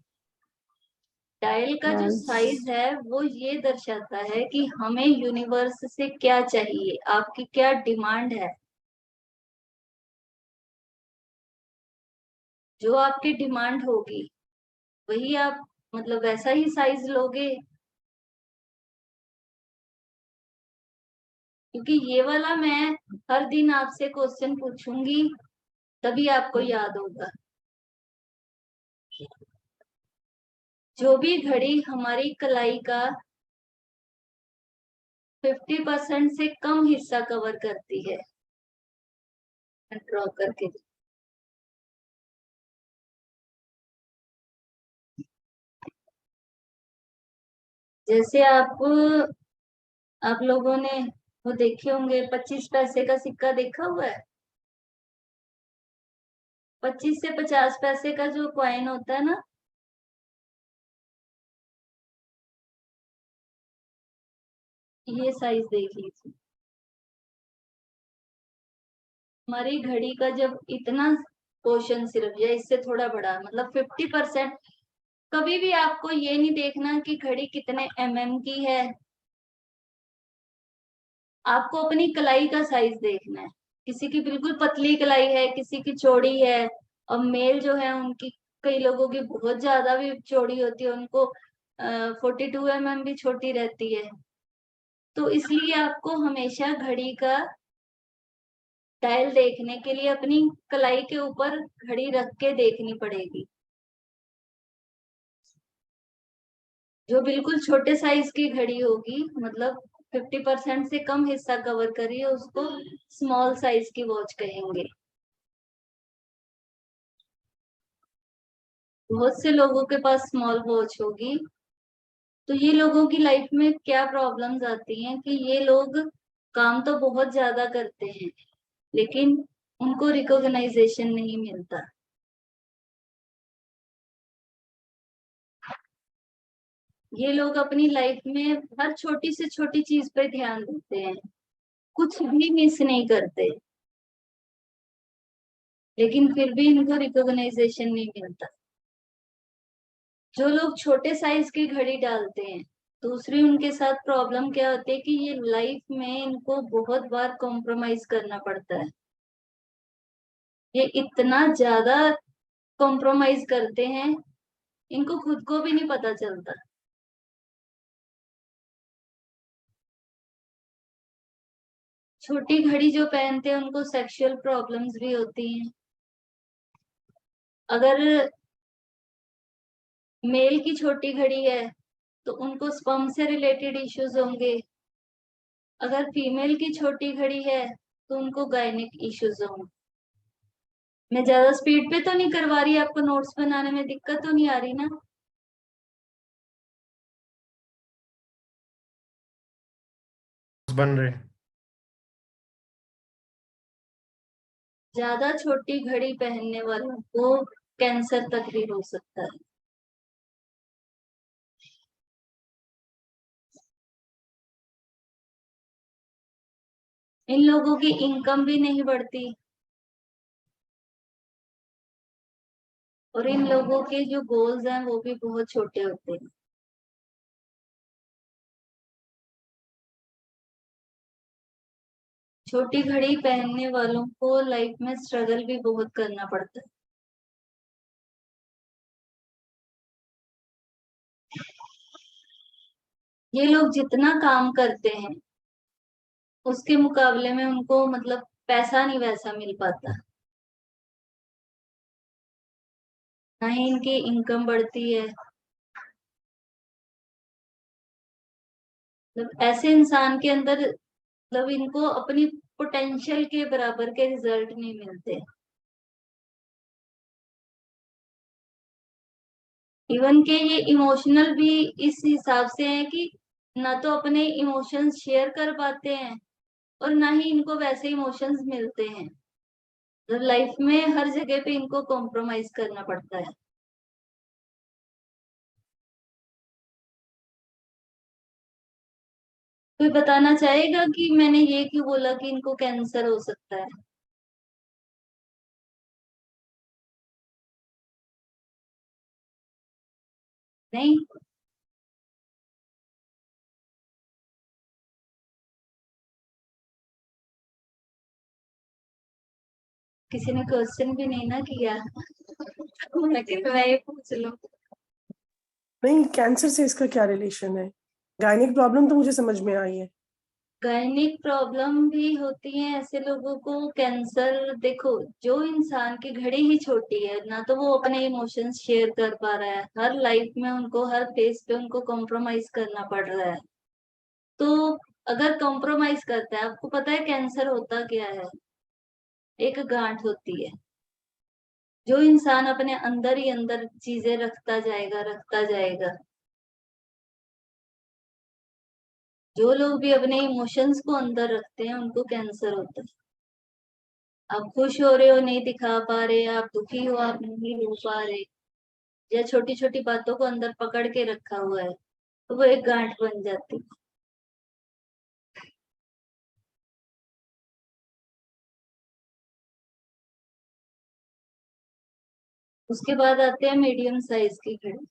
डायल का जो डायल। साइज है वो ये दर्शाता है कि हमें यूनिवर्स से क्या चाहिए, आपकी क्या डिमांड है। जो आपकी डिमांड होगी वही आप मतलब वैसा ही साइज लोगे। क्योंकि ये वाला मैं हर दिन आपसे क्वेश्चन पूछूंगी तभी आपको याद होगा। जो भी घड़ी हमारी कलाई का 50% से कम हिस्सा कवर करती है, ड्रॉ करके। जैसे आप लोगों ने वो देखे होंगे, 25 पैसे का सिक्का देखा हुआ है। 25 से 50 पैसे का जो कॉइन होता है ना, ये साइज देख लीजिए। हमारी घड़ी का जब इतना पोर्शन सिर्फ या इससे थोड़ा बड़ा मतलब 50%। कभी भी आपको ये नहीं देखना कि घड़ी कितने mm की है, आपको अपनी कलाई का साइज देखना है। किसी की बिल्कुल पतली कलाई है, किसी की चौड़ी है। और मेल जो है उनकी, कई लोगों की बहुत ज्यादा भी चौड़ी होती है, उनको 42 mm भी छोटी रहती है। तो इसलिए आपको हमेशा घड़ी का डायल देखने के लिए अपनी कलाई के ऊपर घड़ी रख के देखनी पड़ेगी। जो बिल्कुल छोटे साइज की घड़ी होगी मतलब 50% से कम हिस्सा कवर करिए, उसको स्मॉल साइज की वॉच कहेंगे। बहुत से लोगों के पास स्मॉल वॉच होगी। तो ये लोगों की लाइफ में क्या प्रॉब्लम्स आती हैं कि ये लोग काम तो बहुत ज्यादा करते हैं लेकिन उनको रिकॉग्नाइजेशन नहीं मिलता। ये लोग अपनी लाइफ में हर छोटी से छोटी चीज पे ध्यान देते हैं, कुछ भी मिस नहीं करते, लेकिन फिर भी इनको रिकॉग्नाइजेशन नहीं मिलता। जो लोग छोटे साइज की घड़ी डालते हैं, दूसरी उनके साथ प्रॉब्लम क्या होती है कि ये लाइफ में इनको बहुत बार कॉम्प्रोमाइज करना पड़ता है। ये इतना ज्यादा कॉम्प्रोमाइज करते हैं, इनको खुद को भी नहीं पता चलता। छोटी घड़ी जो पहनते हैं उनको सेक्सुअल प्रॉब्लम्स भी होती हैं। अगर मेल की छोटी घड़ी है तो उनको स्पर्म से रिलेटेड इश्यूज होंगे। अगर फीमेल की छोटी घड़ी है तो उनको गायनिक इश्यूज होंगे। मैं ज्यादा स्पीड पे तो नहीं करवा रही, आपको नोट्स बनाने में दिक्कत तो नहीं आ रही ना। बन रहे। ज्यादा छोटी घड़ी पहनने वालों को कैंसर तक भी हो सकता है। इन लोगों की इनकम भी नहीं बढ़ती और इन लोगों के जो गोल्स हैं वो भी बहुत छोटे होते हैं। छोटी घड़ी पहनने वालों को लाइफ में स्ट्रगल भी बहुत करना पड़ता है। ये लोग जितना काम करते हैं उसके मुकाबले में उनको मतलब पैसा नहीं वैसा मिल पाता, ना ही इनकी इनकम बढ़ती है। मतलब ऐसे इंसान के अंदर मतलब इनको अपनी पोटेंशियल के बराबर के रिजल्ट नहीं मिलते। इवन के ये इमोशनल भी इस हिसाब से है कि ना तो अपने इमोशंस शेयर कर पाते हैं और ना ही इनको वैसे इमोशंस मिलते हैं। तो लाइफ में हर जगह पे इनको कॉम्प्रोमाइज करना पड़ता है। कोई बताना चाहेगा कि मैंने ये क्यों बोला कि इनको कैंसर हो सकता है? नहीं? किसी ने क्वेश्चन भी नहीं ना किया। लेकिन मैं ये पूछ लूं। नहीं, कैंसर से इसका क्या रिलेशन है? गायनिक प्रॉब्लम तो मुझे समझ में आई है। गायनिक प्रॉब्लम भी होती है ऐसे लोगों को। कैंसर देखो, जो इंसान की घड़ी ही छोटी है ना, तो वो अपने इमोशंस शेयर कर पा रहा है। हर लाइफ में उनको, हर फेज पे उनको कॉम्प्रोमाइज करना पड़ रहा है। तो अगर कॉम्प्रोमाइज करता है, आपको पता है कैंसर होता क्या है? एक गांठ होती है। जो इंसान अपने अंदर ही अंदर चीजें रखता जाएगा, रखता जाएगा, जो लोग भी अपने इमोशंस को अंदर रखते हैं उनको कैंसर होता है। आप खुश हो रहे हो, नहीं दिखा पा रहे, आप दुखी हो, आप नहीं रो पा रहे, या छोटी छोटी बातों को अंदर पकड़ के रखा हुआ है, तो वो एक गांठ बन जाती है। उसके बाद आते हैं मीडियम साइज की घड़ी।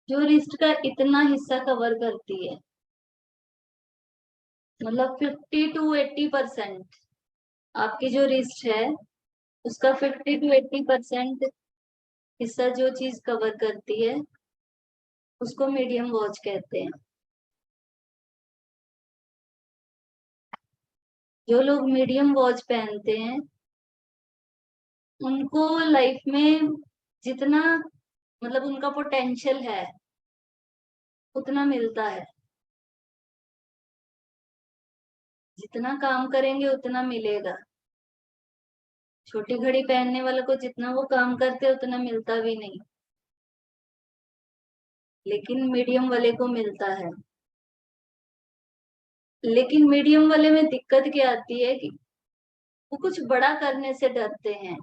जो रिस्ट का इतना हिस्सा कवर करती है, मतलब 50 to 80%। आपकी जो रिस्ट है उसका 50 to 80% हिस्सा जो चीज कवर करती है उसको मीडियम वॉच कहते हैं। जो लोग मीडियम वॉच पहनते हैं उनको लाइफ में जितना, मतलब उनका पोटेंशियल है उतना मिलता है। जितना काम करेंगे उतना मिलेगा। छोटी घड़ी पहनने वाले को जितना वो काम करते उतना मिलता भी नहीं, लेकिन मीडियम वाले को मिलता है। लेकिन मीडियम वाले में दिक्कत क्या आती है कि वो कुछ बड़ा करने से डरते हैं।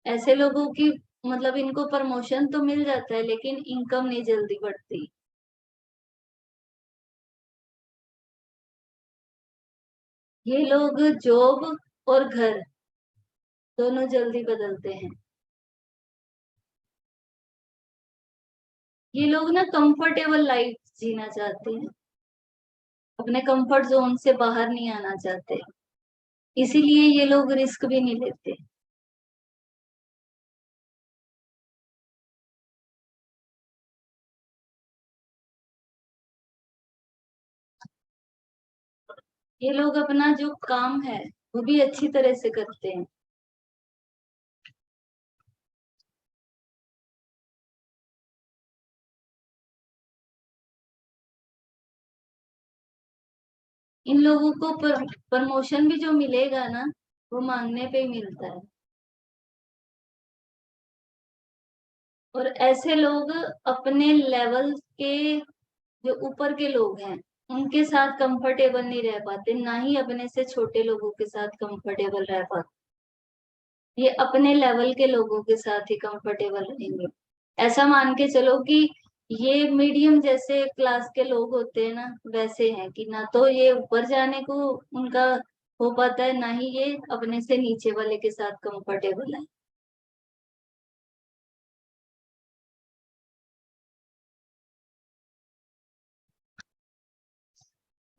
ऐसे लोगों की, मतलब इनको प्रमोशन तो मिल जाता है लेकिन इनकम नहीं जल्दी बढ़ती। ये लोग जॉब और घर दोनों जल्दी बदलते हैं। ये लोग ना कंफर्टेबल लाइफ जीना चाहते हैं, अपने कंफर्ट जोन से बाहर नहीं आना चाहते, इसीलिए ये लोग रिस्क भी नहीं लेते। ये लोग अपना जो काम है वो भी अच्छी तरह से करते हैं। इन लोगों को प्रमोशन भी जो मिलेगा ना, वो मांगने पे ही मिलता है। और ऐसे लोग अपने लेवल के, जो ऊपर के लोग हैं उनके साथ कंफर्टेबल नहीं रह पाते, ना ही अपने से छोटे लोगों के साथ कंफर्टेबल रह पाते। ये अपने लेवल के लोगों के साथ ही कंफर्टेबल रहेंगे। ऐसा मान के चलो कि ये मीडियम जैसे क्लास के लोग होते हैं ना, वैसे हैं कि ना तो ये ऊपर जाने को उनका हो पाता है, ना ही ये अपने से नीचे वाले के साथ कंफर्टेबल है।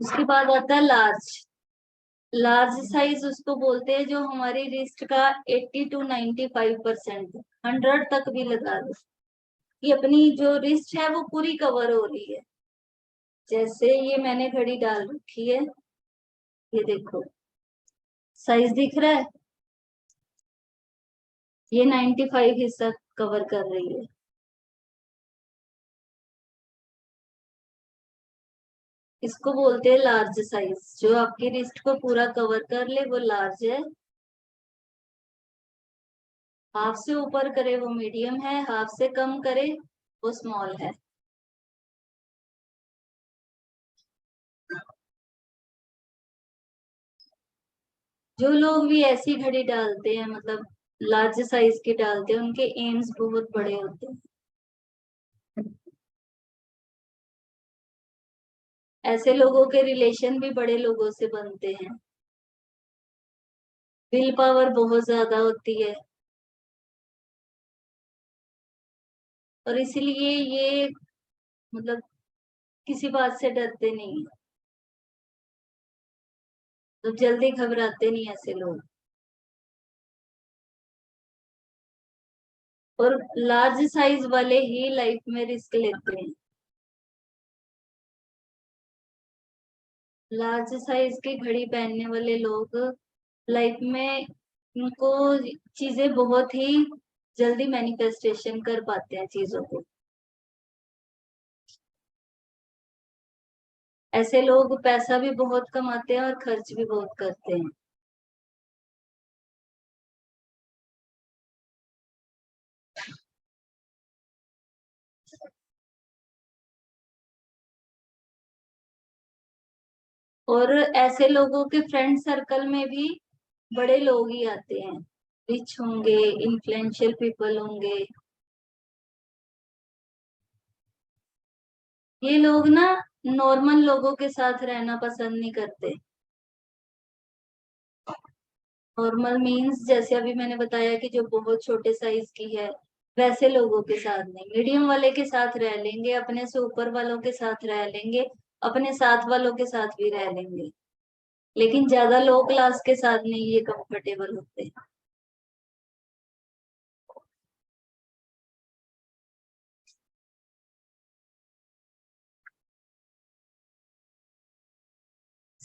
उसके बाद आता है लार्ज। लार्ज साइज उसको बोलते हैं जो हमारी रिस्ट का 80 to 95%, 100 तक भी लगा लो, ये अपनी जो रिस्ट है वो पूरी कवर हो रही है। जैसे ये मैंने घड़ी डाल रखी है, ये देखो साइज दिख रहा है, ये 95 हिस्सा कवर कर रही है। इसको बोलते हैं लार्ज साइज। जो आपकी रिस्ट को पूरा कवर कर ले वो लार्ज है। हाफ से ऊपर करे वो मीडियम है, हाफ से कम करे वो स्मॉल है। जो लोग भी ऐसी घड़ी डालते हैं, मतलब लार्ज साइज की डालते हैं, उनके एम्स बहुत बड़े होते हैं। ऐसे लोगों के रिलेशन भी बड़े लोगों से बनते हैं। विल पावर बहुत ज्यादा होती है, और इसलिए ये मतलब किसी बात से डरते नहीं है, तो जल्दी घबराते नहीं ऐसे लोग। और लार्ज साइज वाले ही लाइफ में रिस्क लेते हैं। लार्ज साइज की घड़ी पहनने वाले लोग लाइफ में, उनको चीजें बहुत ही जल्दी मैनिफेस्टेशन कर पाते हैं चीजों को। ऐसे लोग पैसा भी बहुत कमाते हैं और खर्च भी बहुत करते हैं। और ऐसे लोगों के फ्रेंड सर्कल में भी बड़े लोग ही आते हैं, रिच होंगे, इन्फ्लुएंशियल पीपल होंगे। ये लोग ना नॉर्मल लोगों के साथ रहना पसंद नहीं करते। नॉर्मल मीन्स जैसे अभी मैंने बताया कि जो बहुत छोटे साइज की है, वैसे लोगों के साथ नहीं, मीडियम वाले के साथ रह लेंगे, अपने से ऊपर वालों के साथ रह लेंगे, अपने साथ वालों के साथ भी रह लेंगे, लेकिन ज्यादा लो क्लास के साथ नहीं ये कंफर्टेबल होते।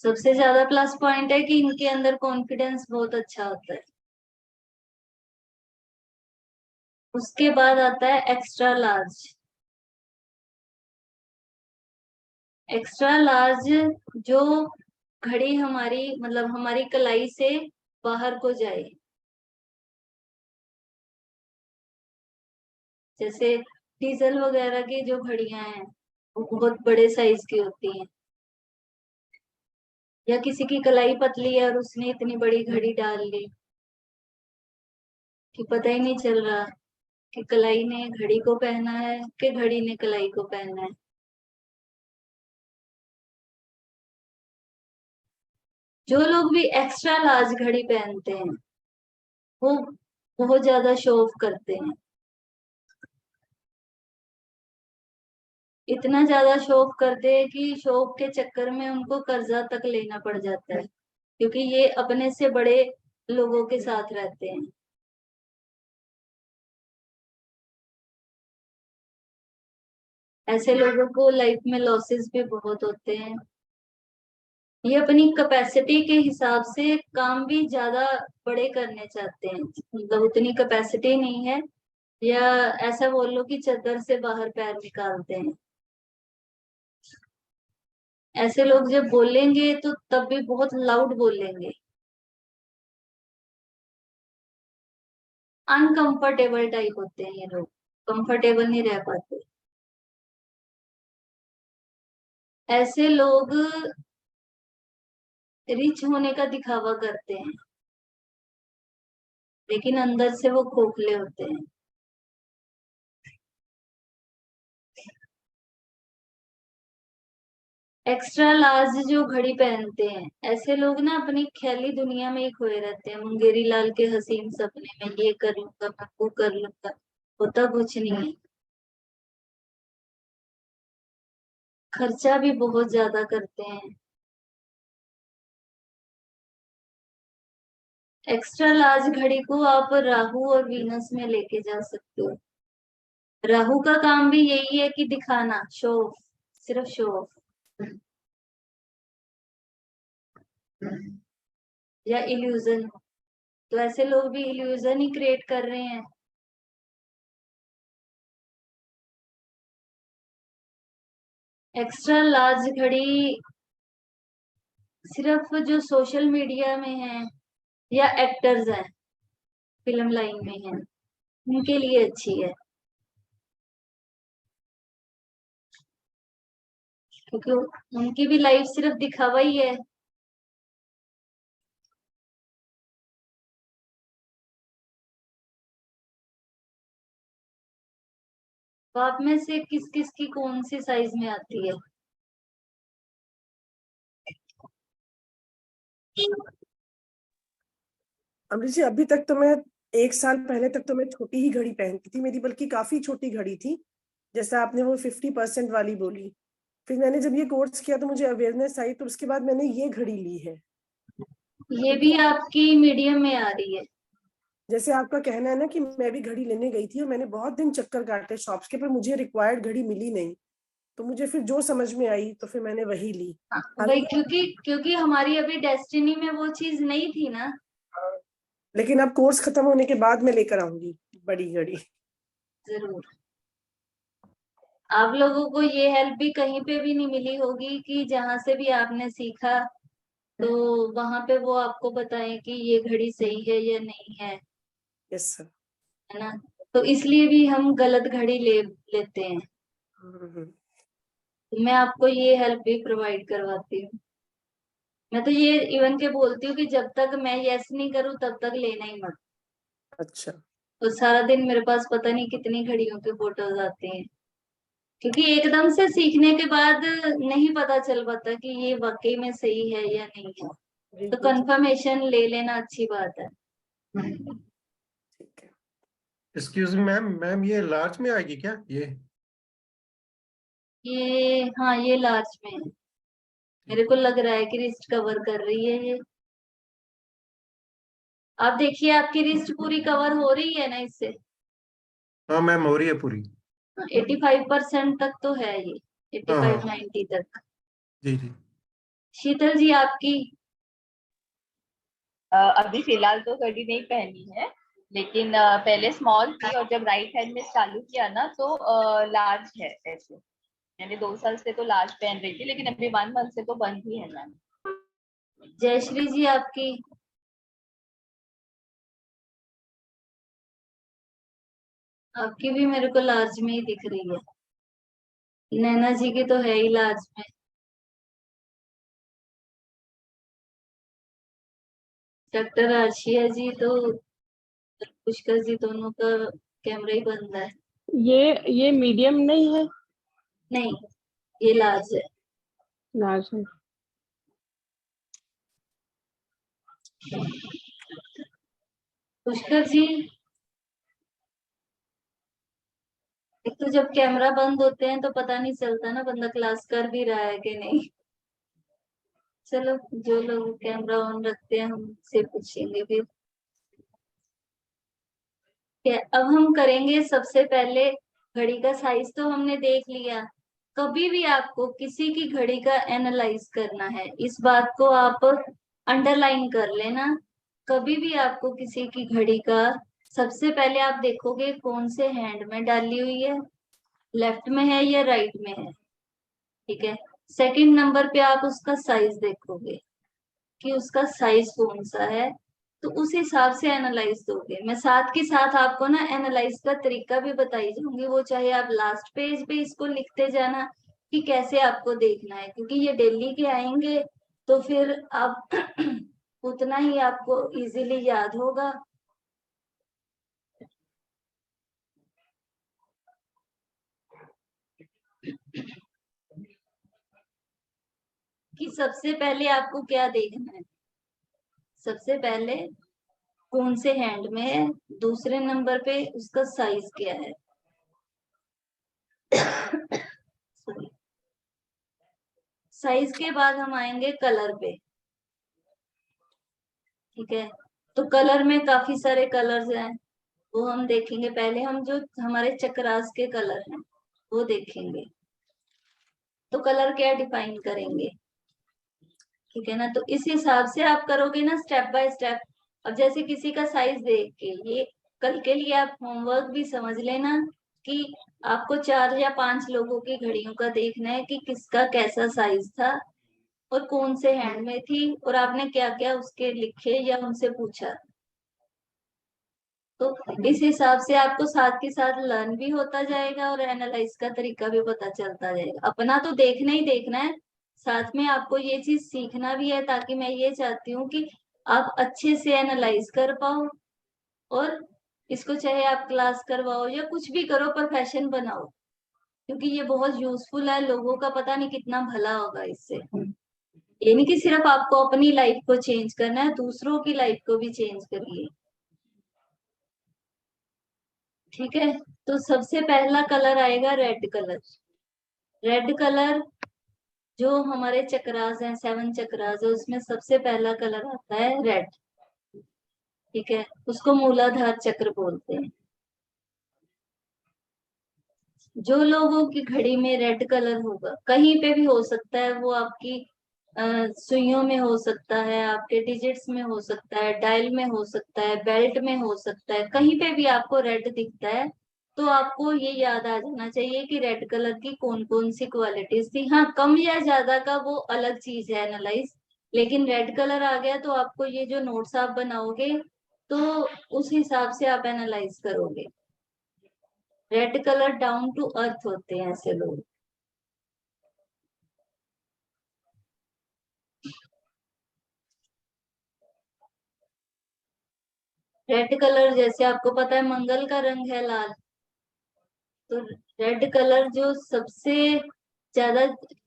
सबसे ज्यादा प्लस पॉइंट है कि इनके अंदर कॉन्फिडेंस बहुत अच्छा होता है। उसके बाद आता है एक्स्ट्रा लार्ज। एक्स्ट्रा लार्ज जो घड़ी हमारी मतलब हमारी कलाई से बाहर को जाए, जैसे डीजल वगैरह की जो घड़ियां हैं वो बहुत बड़े साइज की होती हैं, या किसी की कलाई पतली है और उसने इतनी बड़ी घड़ी डाल ली कि पता ही नहीं चल रहा कि कलाई ने घड़ी को पहना है कि घड़ी ने कलाई को पहना है। जो लोग भी एक्स्ट्रा लार्ज घड़ी पहनते हैं वो बहुत ज्यादा शो ऑफ करते हैं। इतना ज्यादा शो ऑफ करते हैं कि शो ऑफ के चक्कर में उनको कर्जा तक लेना पड़ जाता है, क्योंकि ये अपने से बड़े लोगों के साथ रहते हैं। ऐसे लोगों को लाइफ में लॉसेस भी बहुत होते हैं। ये अपनी कैपेसिटी के हिसाब से काम भी ज्यादा बड़े करने चाहते हैं, मतलब उतनी कैपेसिटी नहीं है, या ऐसा बोल लो कि चद्दर से बाहर पैर निकालते हैं। ऐसे लोग जब बोलेंगे तो तब भी बहुत लाउड बोलेंगे, अनकंफर्टेबल टाइप होते हैं ये लोग, कंफर्टेबल नहीं रह पाते। ऐसे लोग रिच होने का दिखावा करते हैं, लेकिन अंदर से वो खोखले होते हैं। एक्स्ट्रा लार्ज जो घड़ी पहनते हैं, ऐसे लोग ना अपनी ख्याली दुनिया में ही खोए रहते हैं, मुंगेरी लाल के हसीन सपने में, ये कर लूंगा मैं वो कर लूंगा, होता कुछ नहीं है। खर्चा भी बहुत ज्यादा करते हैं। एक्स्ट्रा लार्ज घड़ी को आप राहु और वीनस में लेके जा सकते हो। राहु का काम भी यही है कि दिखाना, शो ऑफ, सिर्फ शो ऑफ या इल्यूजन। तो ऐसे लोग भी इल्यूजन ही क्रिएट कर रहे हैं। एक्स्ट्रा लार्ज घड़ी सिर्फ जो सोशल मीडिया में है या एक्टर्स हैं, फिल्म लाइन में हैं, उनके लिए अच्छी है, क्योंकि उनकी भी लाइफ सिर्फ दिखावा ही है। तो आप में से किस किस की कौन सी साइज में आती है? अमृत जी, अभी तक तो मैं 1 साल पहले तक तो मैं छोटी ही घड़ी पहनती थी, मेरी बल्कि काफी छोटी घड़ी थी, जैसा आपने वो 50% वाली बोली। फिर मैंने जब ये कोर्स किया तो मुझे अवेयरनेस आई, तो उसके बाद मैंने ये घड़ी ली है। ये भी आपकी मीडियम में आ रही है। जैसे आपका कहना है ना कि मैं भी घड़ी लेने गई थी और मैंने बहुत दिन चक्कर काटे शॉप्स के, पर मुझे रिक्वायर्ड घड़ी मिली नहीं, तो मुझे फिर जो समझ में आई तो फिर मैंने वही ली। वही, क्योंकि हमारी अभी डेस्टिनी में वो चीज नहीं थी ना। लेकिन अब कोर्स खत्म होने के बाद मैं लेकर आऊंगी बड़ी घड़ी। जरूर। आप लोगों को ये हेल्प भी कहीं पे भी नहीं मिली होगी कि जहां से भी आपने सीखा तो वहां पे वो आपको बताएं कि ये घड़ी सही है या नहीं है, यस सर। है ना। तो इसलिए भी हम गलत घड़ी लेते हैं। तो मैं आपको ये हेल्प भी प्रोवाइड करवाती हूँ। मैं तो ये इवन के बोलती हूँ कि जब तक मैं यस नहीं करूँ तब तक लेना ही मत। अच्छा। तो सारा दिन मेरे पास पता नहीं कितनी घड़ियों के फोटोज आते हैं, क्योंकि एकदम से सीखने के बाद नहीं पता चल पाता कि ये वाकई में सही है या नहीं है। तो कंफर्मेशन ले लेना अच्छी बात है। ठीक है। एक्सक्यूज मी मैम, मैम ये लार्ज में आएगी क्या ये? ये हाँ, ये लार्ज में है। मेरे को लग रहा है कि रिस्ट कवर कर रही है ये। आप देखिए आपकी रिस्ट पूरी कवर हो रही है ना इससे? हाँ मैम, हो रही है पूरी। 85% तक तो है ये, हाँ 85-90 तक। जी जी। शीतल जी आपकी? अभी फिलहाल तो घड़ी नहीं पहनी है, लेकिन पहले स्मॉल थी और जब राइट हैंड में चालू किया ना तो लार्ज है ऐसे। मैंने 2 साल से तो लार्ज पहन रही थी, लेकिन अभी 1 मंथ से तो बंद ही है मैम। जयश्री जी आपकी? आपकी भी मेरे को लार्ज में ही दिख रही है। नैना जी की तो है ही लार्ज में। डॉक्टर आशिया जी तो, पुष्कर जी दोनों का कैमरा ही बंद है। ये मीडियम नहीं है, नहीं, ये लार्ज है। लार्ज है। पुष्कर जी, एक तो जब कैमरा बंद होते हैं तो पता नहीं चलता ना बंदा क्लास कर भी रहा है कि नहीं। चलो, जो लोग कैमरा ऑन रखते हैं हमसे पूछेंगे फिर। अब हम करेंगे सबसे पहले, घड़ी का साइज तो हमने देख लिया। कभी भी आपको किसी की घड़ी का एनालाइज करना है, इस बात को आप अंडरलाइन कर लेना। कभी भी आपको किसी की घड़ी का, सबसे पहले आप देखोगे कौन से हैंड में डाली हुई है, लेफ्ट में है या राइट में है। ठीक है। सेकंड नंबर पे आप उसका साइज देखोगे कि उसका साइज कौन सा है, तो उस हिसाब से एनालाइज दोगे। मैं साथ के साथ आपको ना एनालाइज का तरीका भी बताई जाऊंगी, वो चाहे आप लास्ट पेज पे इसको लिखते जाना कि कैसे आपको देखना है, क्योंकि ये डेली के आएंगे तो फिर आप उतना ही आपको इजीली याद होगा। कि सबसे पहले आपको क्या देखना है, सबसे पहले कौन से हैंड में है, दूसरे नंबर पे उसका साइज क्या है। साइज के बाद हम आएंगे कलर पे। ठीक है। तो कलर में काफी सारे कलर्स हैं, वो हम देखेंगे। पहले हम जो हमारे चक्रास के कलर हैं वो देखेंगे। तो कलर क्या डिफाइन करेंगे, ठीक है ना। तो इस हिसाब से आप करोगे ना स्टेप बाय स्टेप। अब जैसे किसी का साइज देख के, ये कल के लिए आप होमवर्क भी समझ लेना कि आपको 4 या 5 लोगों की घड़ियों का देखना है कि किसका कैसा साइज था और कौन से हैंड में थी, और आपने क्या क्या उसके लिखे या उनसे पूछा। तो इस हिसाब से आपको साथ के साथ लर्न भी होता जाएगा और एनालाइज का तरीका भी पता चलता जाएगा। अपना तो देखना ही देखना है, साथ में आपको ये चीज सीखना भी है, ताकि मैं ये चाहती हूँ कि आप अच्छे से एनालाइज कर पाओ, और इसको चाहे आप क्लास करवाओ या कुछ भी करो, प्रोफेशन बनाओ। क्योंकि ये बहुत यूजफुल है, लोगों का पता नहीं कितना भला होगा इससे। ये नहीं कि सिर्फ आपको अपनी लाइफ को चेंज करना है, दूसरों की लाइफ को भी चेंज करिए। ठीक है, तो सबसे पहला कलर आएगा रेड कलर। रेड कलर जो हमारे चक्रास हैं, 7 चक्रास है, उसमें सबसे पहला कलर आता है रेड। ठीक है, उसको मूलाधार चक्र बोलते हैं। जो लोगों की घड़ी में रेड कलर होगा, कहीं पे भी हो सकता है, वो आपकी सुइयों में हो सकता है, आपके डिजिट्स में हो सकता है, डायल में हो सकता है, बेल्ट में हो सकता है, कहीं पे भी आपको रेड दिखता है, तो आपको ये याद आ जाना चाहिए कि रेड कलर की कौन कौन सी क्वालिटीज थी। हाँ, कम या ज्यादा का वो अलग चीज है एनालाइज, लेकिन रेड कलर आ गया तो आपको ये जो नोट्स आप बनाओगे तो उस हिसाब से आप एनालाइज करोगे। Red colour down to earth होते हैं ऐसे लोग। रेड कलर जैसे आपको पता है मंगल का रंग है लाल, तो रेड कलर जो सबसे ज्यादा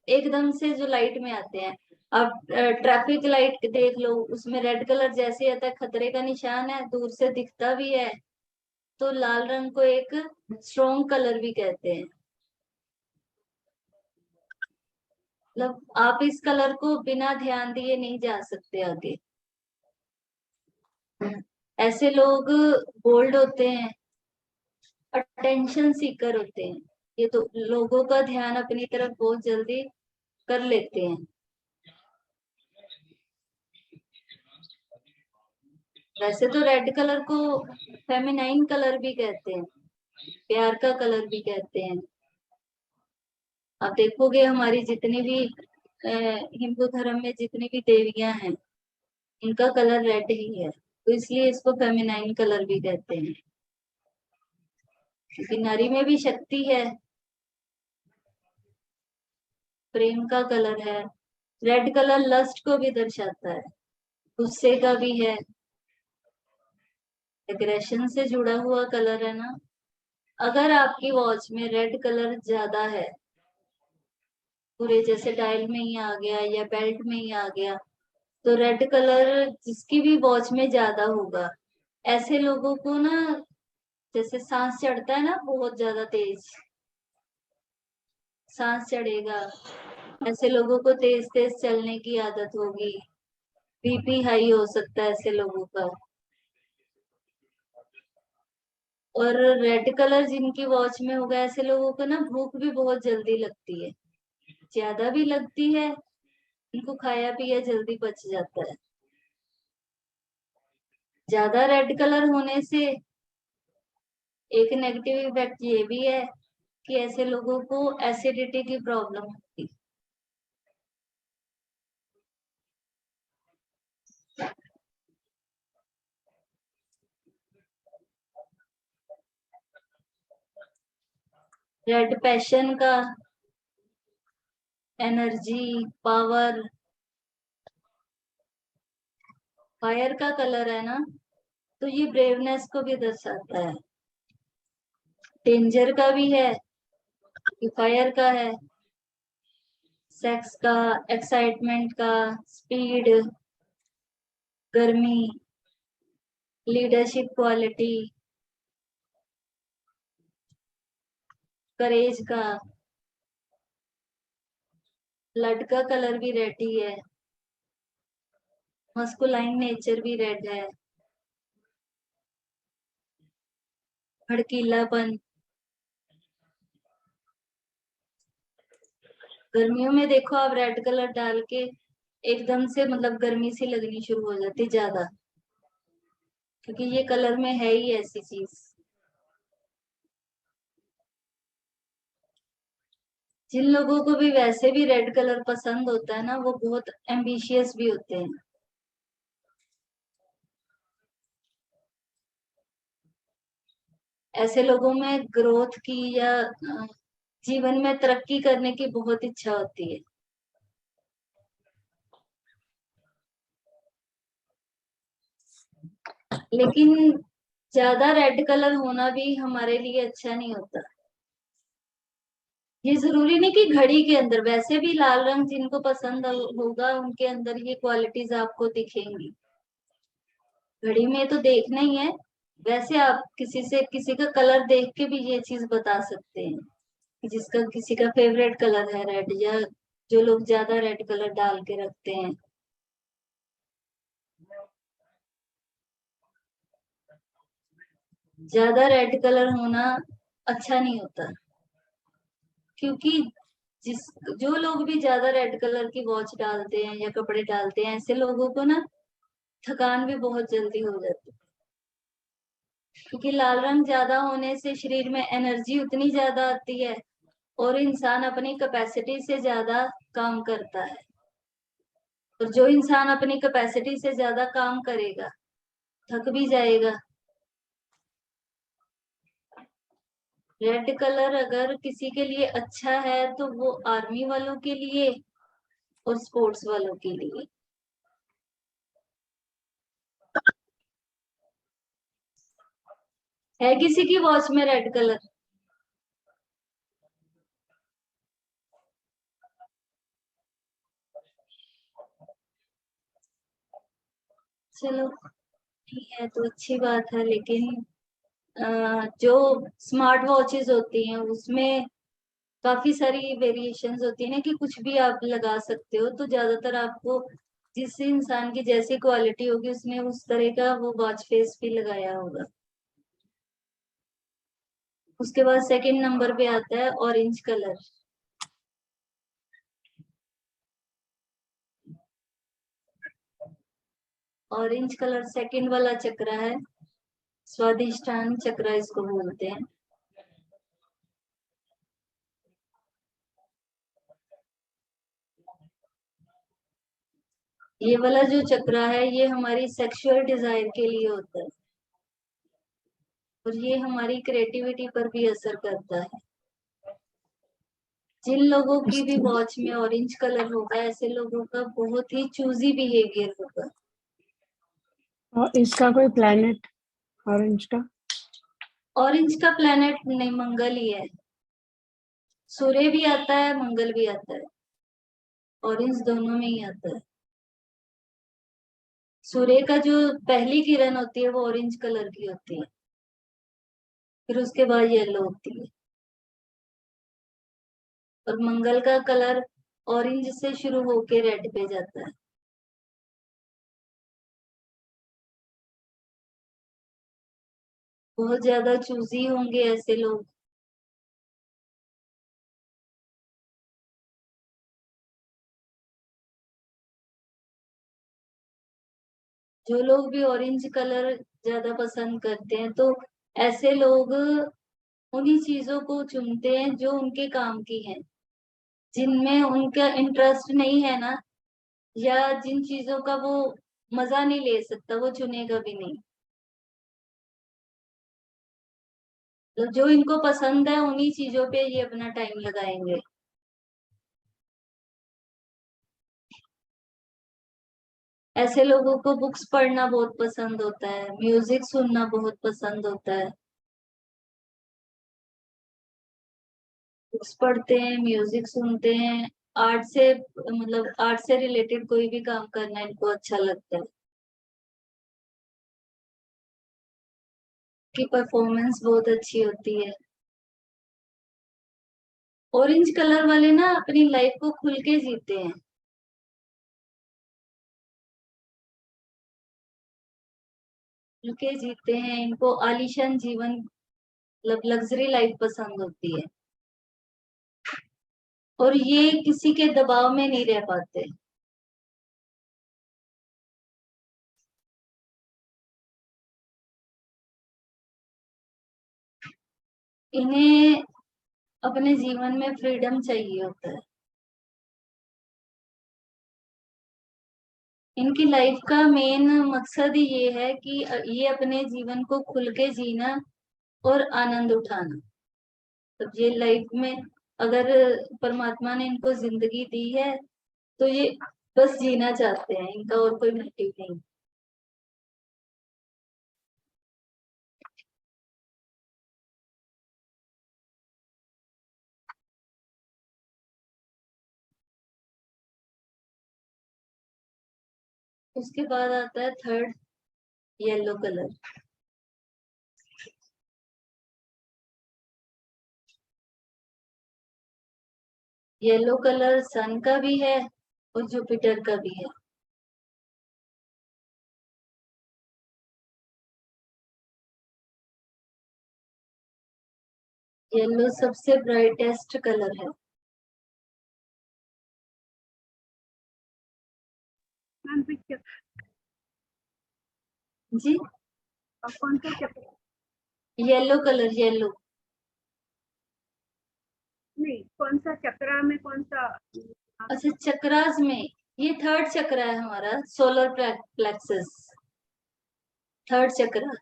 एकदम से जो लाइट में आते हैं, आप ट्रैफिक लाइट देख लो, उसमें रेड कलर जैसे ही आता है खतरे का निशान है, दूर से दिखता भी है, तो लाल रंग को एक स्ट्रॉन्ग कलर भी कहते हैं। मतलब आप इस कलर को बिना ध्यान दिए नहीं जा सकते आगे। ऐसे लोग बोल्ड होते हैं, अटेंशन सीकर होते हैं, ये तो लोगों का ध्यान अपनी तरफ बहुत जल्दी कर लेते हैं। वैसे तो रेड कलर को फेमिनाइन कलर भी कहते हैं, प्यार का कलर भी कहते हैं। आप देखोगे हमारी जितनी भी हिंदू धर्म में जितनी भी देवियां हैं, इनका कलर रेड ही है, तो इसलिए इसको फेमिनाइन कलर भी कहते हैं, क्योंकि नारी में भी शक्ति है, प्रेम का कलर है। रेड कलर लस्ट को भी दर्शाता है, गुस्से का भी है, एग्रेशन से जुड़ा हुआ कलर है ना। अगर आपकी वॉच में रेड कलर ज्यादा है, पूरे जैसे डायल में ही आ गया या बेल्ट में ही आ गया, तो रेड कलर जिसकी भी वॉच में ज्यादा होगा, ऐसे लोगों को ना जैसे सांस चढ़ता है ना बहुत ज्यादा तेज, सांस चढ़ेगा, ऐसे लोगों को तेज तेज चलने की आदत होगी, बीपी हाई हो सकता है ऐसे लोगों का। और रेड कलर जिनकी वॉच में होगा, ऐसे लोगों को ना भूख भी बहुत जल्दी लगती है, ज्यादा भी लगती है, इनको खाया पिया जल्दी पच जाता है। ज्यादा रेड कलर होने से एक नेगेटिव इफेक्ट ये भी है कि ऐसे लोगों को एसिडिटी की प्रॉब्लम होती है। रेड पैशन का, एनर्जी, पावर, फायर का कलर है ना, तो ये ब्रेवनेस को भी दर्शाता है, डेंजर का भी है, फायर का है, सेक्स का, एक्साइटमेंट का, स्पीड, गर्मी, लीडरशिप क्वालिटी, करेज का। ब्लड का कलर भी रेड ही है, मस्कुलाइन नेचर भी रेड है, भड़कीलापन। गर्मियों में देखो आप रेड कलर डाल के एकदम से मतलब गर्मी सी लगनी शुरू हो जाती ज्यादा, क्योंकि ये कलर में है ही ऐसी चीज। जिन लोगों को भी वैसे भी रेड कलर पसंद होता है ना, वो बहुत एम्बिशियस भी होते हैं। ऐसे लोगों में ग्रोथ की या जीवन में तरक्की करने की बहुत इच्छा होती है। लेकिन ज्यादा रेड कलर होना भी हमारे लिए अच्छा नहीं होता। ये जरूरी नहीं कि घड़ी के अंदर, वैसे भी लाल रंग जिनको पसंद होगा उनके अंदर ये क्वालिटीज आपको दिखेंगी। घड़ी में तो देखना ही है, वैसे आप किसी का कलर देख के भी ये चीज बता सकते हैं कि जिसका किसी का फेवरेट कलर है रेड, या जो लोग ज्यादा रेड कलर डाल के रखते हैं। ज्यादा रेड कलर होना अच्छा नहीं होता, क्योंकि जिस जो लोग भी ज्यादा रेड कलर की वॉच डालते हैं या कपड़े डालते हैं, ऐसे लोगों को ना थकान भी बहुत जल्दी हो जाती है। क्योंकि लाल रंग ज्यादा होने से शरीर में एनर्जी उतनी ज्यादा आती है और इंसान अपनी कैपेसिटी से ज्यादा काम करता है। और जो इंसान अपनी कैपेसिटी से ज्यादा काम करेगा थक भी जाएगा। रेड कलर अगर किसी के लिए अच्छा है तो वो आर्मी वालों के लिए और स्पोर्ट्स वालों के लिए। है किसी की वॉच में रेड कलर? चलो ठीक है, तो अच्छी बात है, लेकिन जो स्मार्ट वॉचेस होती हैं उसमें काफी सारी वेरिएशंस होती है ना, कि कुछ भी आप लगा सकते हो। तो ज्यादातर आपको जिस इंसान की जैसी क्वालिटी होगी उसने उस तरह का वो वॉच फेस भी लगाया होगा। उसके बाद सेकंड नंबर पे आता है orange colour. Orange colour second वाला चक्र है, स्वादिष्टान चक्र इसको बोलते हैं। ये वाला जो चक्र है ये हमारी सेक्सुअल डिजायर के लिए होता है, और ये हमारी क्रिएटिविटी पर भी असर करता है। जिन लोगों की भी वॉच में ऑरेंज कलर होगा ऐसे लोगों का बहुत ही चूजी बिहेवियर होगा। और इसका कोई प्लेनेट ऑरेंज का? ऑरेंज का प्लेनेट नहीं, मंगल ही है। सूर्य भी आता है, मंगल भी आता है, ऑरेंज दोनों में ही आता है। सूर्य का जो पहली किरण होती है वो ऑरेंज कलर की होती है, फिर उसके बाद येलो होती है। और मंगल का कलर ऑरेंज से शुरू होके रेड पे जाता है। बहुत ज्यादा चूजी होंगे ऐसे लोग। जो लोग भी ऑरेंज कलर ज्यादा पसंद करते हैं तो ऐसे लोग उन्हीं चीजों को चुनते हैं जो उनके काम की हैं। जिनमें उनका इंटरेस्ट नहीं है ना, या जिन चीजों का वो मजा नहीं ले सकता, वो चुनेगा भी नहीं। तो जो इनको पसंद है उन्हीं चीजों पे ये अपना टाइम लगाएंगे। ऐसे लोगों को बुक्स पढ़ना बहुत पसंद होता है, म्यूजिक सुनना बहुत पसंद होता है। बुक्स पढ़ते हैं, म्यूजिक सुनते हैं, आर्ट से मतलब आर्ट से रिलेटेड कोई भी काम करना इनको अच्छा लगता है। की परफॉर्मेंस बहुत अच्छी होती है। ऑरेंज कलर वाले ना अपनी लाइफ को खुल के जीते हैं। खुल के जीते हैं, इनको आलीशान जीवन मतलब लग्जरी लाइफ पसंद होती है, और ये किसी के दबाव में नहीं रह पाते। इन्हें अपने जीवन में फ्रीडम चाहिए होता है। इनकी लाइफ का मेन मकसद ही ये है कि ये अपने जीवन को खुल के जीना और आनंद उठाना। तो ये लाइफ में अगर परमात्मा ने इनको जिंदगी दी है तो ये बस जीना चाहते हैं, इनका और कोई मोटिव नहीं। उसके बाद आता है third, yellow colour. Yellow colour sun का भी है और जुपिटर का भी है। येलो सबसे ब्राइटेस्ट कलर है। मैम पिक्चर जी, कौन सा चक्र? Yellow colour, yellow. नहीं, कौन सा चक्रा में कौन सा? अच्छा, चक्रास में ये थर्ड चक्र है हमारा, सोलर प्लेक्सस, थर्ड चक्र।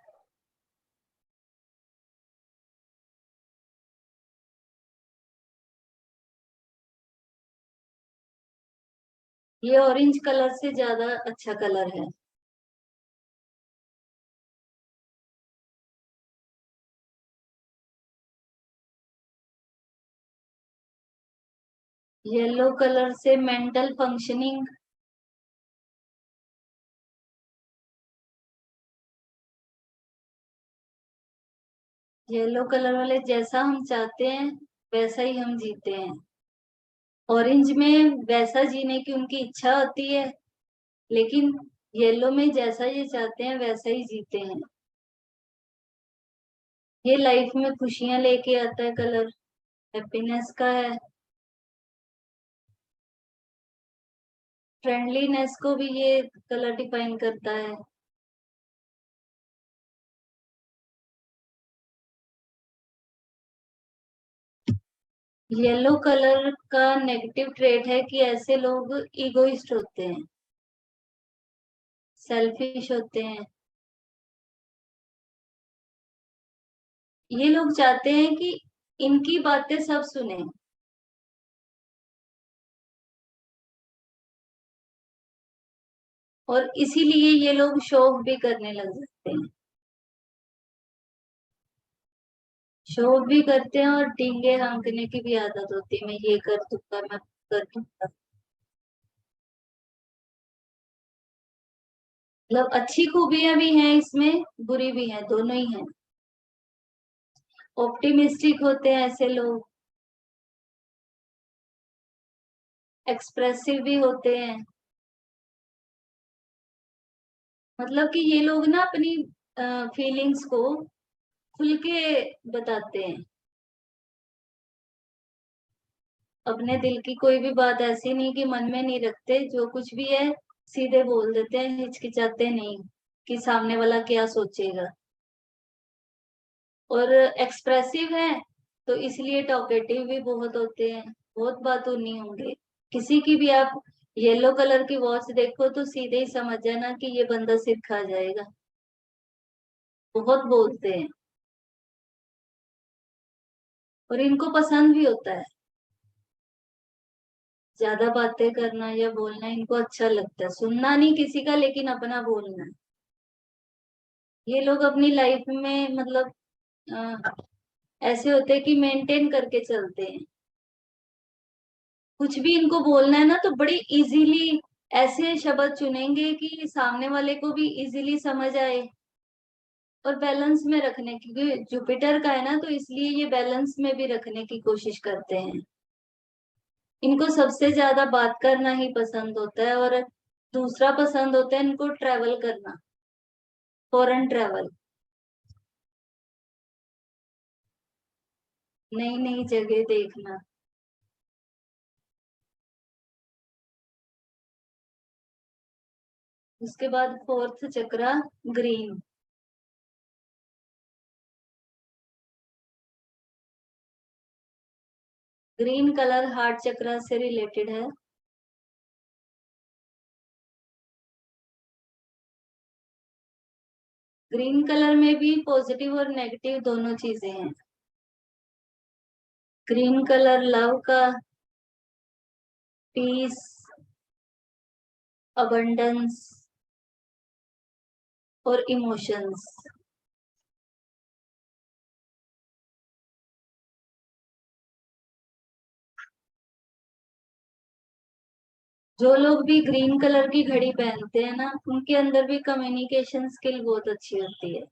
ये ऑरेंज कलर से ज्यादा अच्छा कलर है। येलो कलर से मेंटल फंक्शनिंग, येलो कलर वाले जैसा हम चाहते हैं वैसा ही हम जीते हैं। ऑरेंज में वैसा जीने की उनकी इच्छा होती है, लेकिन येलो में जैसा ये चाहते हैं वैसा ही जीते हैं। ये लाइफ में खुशियां लेके आता है कलर, हैप्पीनेस का है। फ्रेंडलीनेस को भी ये कलर डिफाइन करता है। येलो कलर का नेगेटिव ट्रेट है कि ऐसे लोग इगोइस्ट होते हैं, सेल्फिश होते हैं। ये लोग चाहते हैं कि इनकी बातें सब सुने, और इसीलिए ये लोग शो ऑफ भी करने लग जाते हैं। शो ऑफ भी करते हैं और डींगे हाँकने की भी आदत होती है, मैं ये कर दूंगा, मैं कर दूंगा। मतलब अच्छी खूबियां भी हैं इसमें, बुरी भी हैं, दोनों ही हैं। ऑप्टिमिस्टिक होते हैं ऐसे लोग, एक्सप्रेसिव भी होते हैं। मतलब कि ये लोग ना अपनी फीलिंग्स को खुल के बताते हैं। अपने दिल की कोई भी बात ऐसी नहीं कि मन में नहीं रखते, जो कुछ भी है सीधे बोल देते हैं, हिचकिचाते नहीं कि सामने वाला क्या सोचेगा। और एक्सप्रेसिव है तो इसलिए टॉकेटिव भी बहुत होते हैं, बहुत बातूनी होंगे। किसी की भी आप येलो कलर की वॉच देखो तो सीधे ही समझ जाना कि ये बंदा सिर खा जाएगा, बहुत बोलते हैं। और इनको पसंद भी होता है ज्यादा बातें करना या बोलना, इनको अच्छा लगता है। सुनना नहीं किसी का, लेकिन अपना बोलना। ये लोग अपनी लाइफ में मतलब ऐसे होते हैं कि मेंटेन करके चलते हैं। कुछ भी इनको बोलना है ना तो बड़ी इजीली ऐसे शब्द चुनेंगे कि सामने वाले को भी इजीली समझ आए, और बैलेंस में रखने की, क्योंकि जुपिटर का है ना तो इसलिए ये बैलेंस में भी रखने की कोशिश करते हैं। इनको सबसे ज्यादा बात करना ही पसंद होता है, और दूसरा पसंद होता है इनको ट्रैवल करना, फॉरेन ट्रैवल, नई नई जगह देखना। उसके बाद फोर्थ चक्रा, ग्रीन। ग्रीन कलर हार्ट चक्रा से रिलेटेड है। ग्रीन कलर में भी पॉजिटिव और नेगेटिव दोनों चीजें हैं। ग्रीन कलर लव का, पीस, अबंडेंस और इमोशंस। जो लोग भी ग्रीन कलर की घड़ी पहनते हैं ना, उनके अंदर भी कम्युनिकेशन स्किल बहुत अच्छी होती है।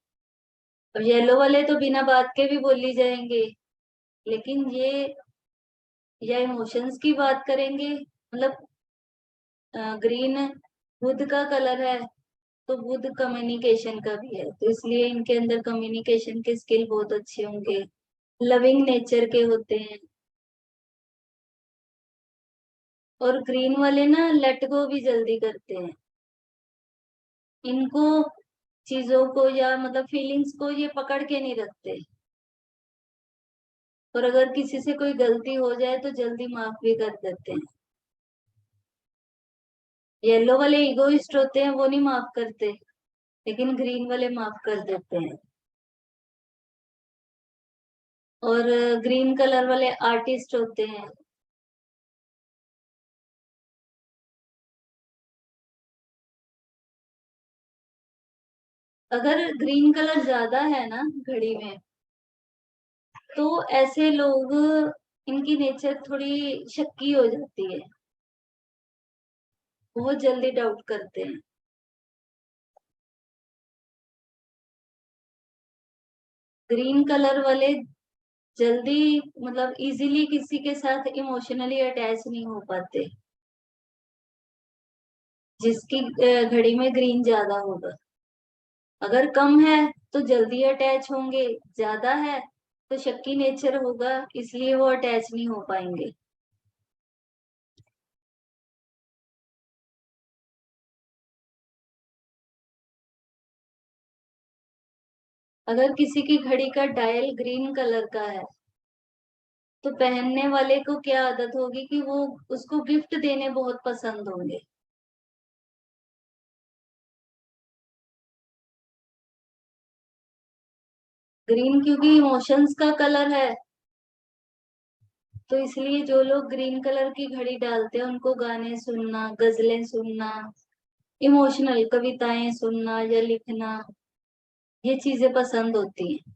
और येलो वाले तो बिना बात के भी बोली जाएंगे, लेकिन ये या इमोशंस की बात करेंगे, मतलब ग्रीन बुध का कलर है, तो बुध कम्युनिकेशन का भी है, तो इसलिए इनके अंदर कम्युनिकेशन के स्किल बहुत अच्छे होंगे, लविंग नेचर के होते हैं। और ग्रीन वाले ना लेट गो भी जल्दी करते हैं, इनको चीजों को या मतलब फीलिंग्स को ये पकड़ के नहीं रखते, और अगर किसी से कोई गलती हो जाए तो जल्दी माफ भी कर देते हैं। येलो वाले इगोइस्ट होते हैं, वो नहीं माफ करते, लेकिन ग्रीन वाले माफ कर देते हैं। और ग्रीन कलर वाले आर्टिस्ट होते हैं। अगर ग्रीन कलर ज्यादा है ना घड़ी में, तो ऐसे लोग, इनकी नेचर थोड़ी शक्की हो जाती है, बहुत जल्दी डाउट करते हैं। ग्रीन कलर वाले जल्दी मतलब इजीली किसी के साथ इमोशनली अटैच नहीं हो पाते, जिसकी घड़ी में ग्रीन ज्यादा होगा। अगर कम है तो जल्दी अटैच होंगे, ज्यादा है तो शक्की नेचर होगा, इसलिए वो अटैच नहीं हो पाएंगे। अगर किसी की घड़ी का डायल ग्रीन कलर का है, तो पहनने वाले को क्या आदत होगी कि वो उसको गिफ्ट देने बहुत पसंद होंगे। ग्रीन क्योंकि इमोशंस का कलर है, तो इसलिए जो लोग ग्रीन कलर की घड़ी डालते हैं उनको गाने सुनना, गजलें सुनना, इमोशनल कविताएं सुनना या लिखना, ये चीजें पसंद होती हैं।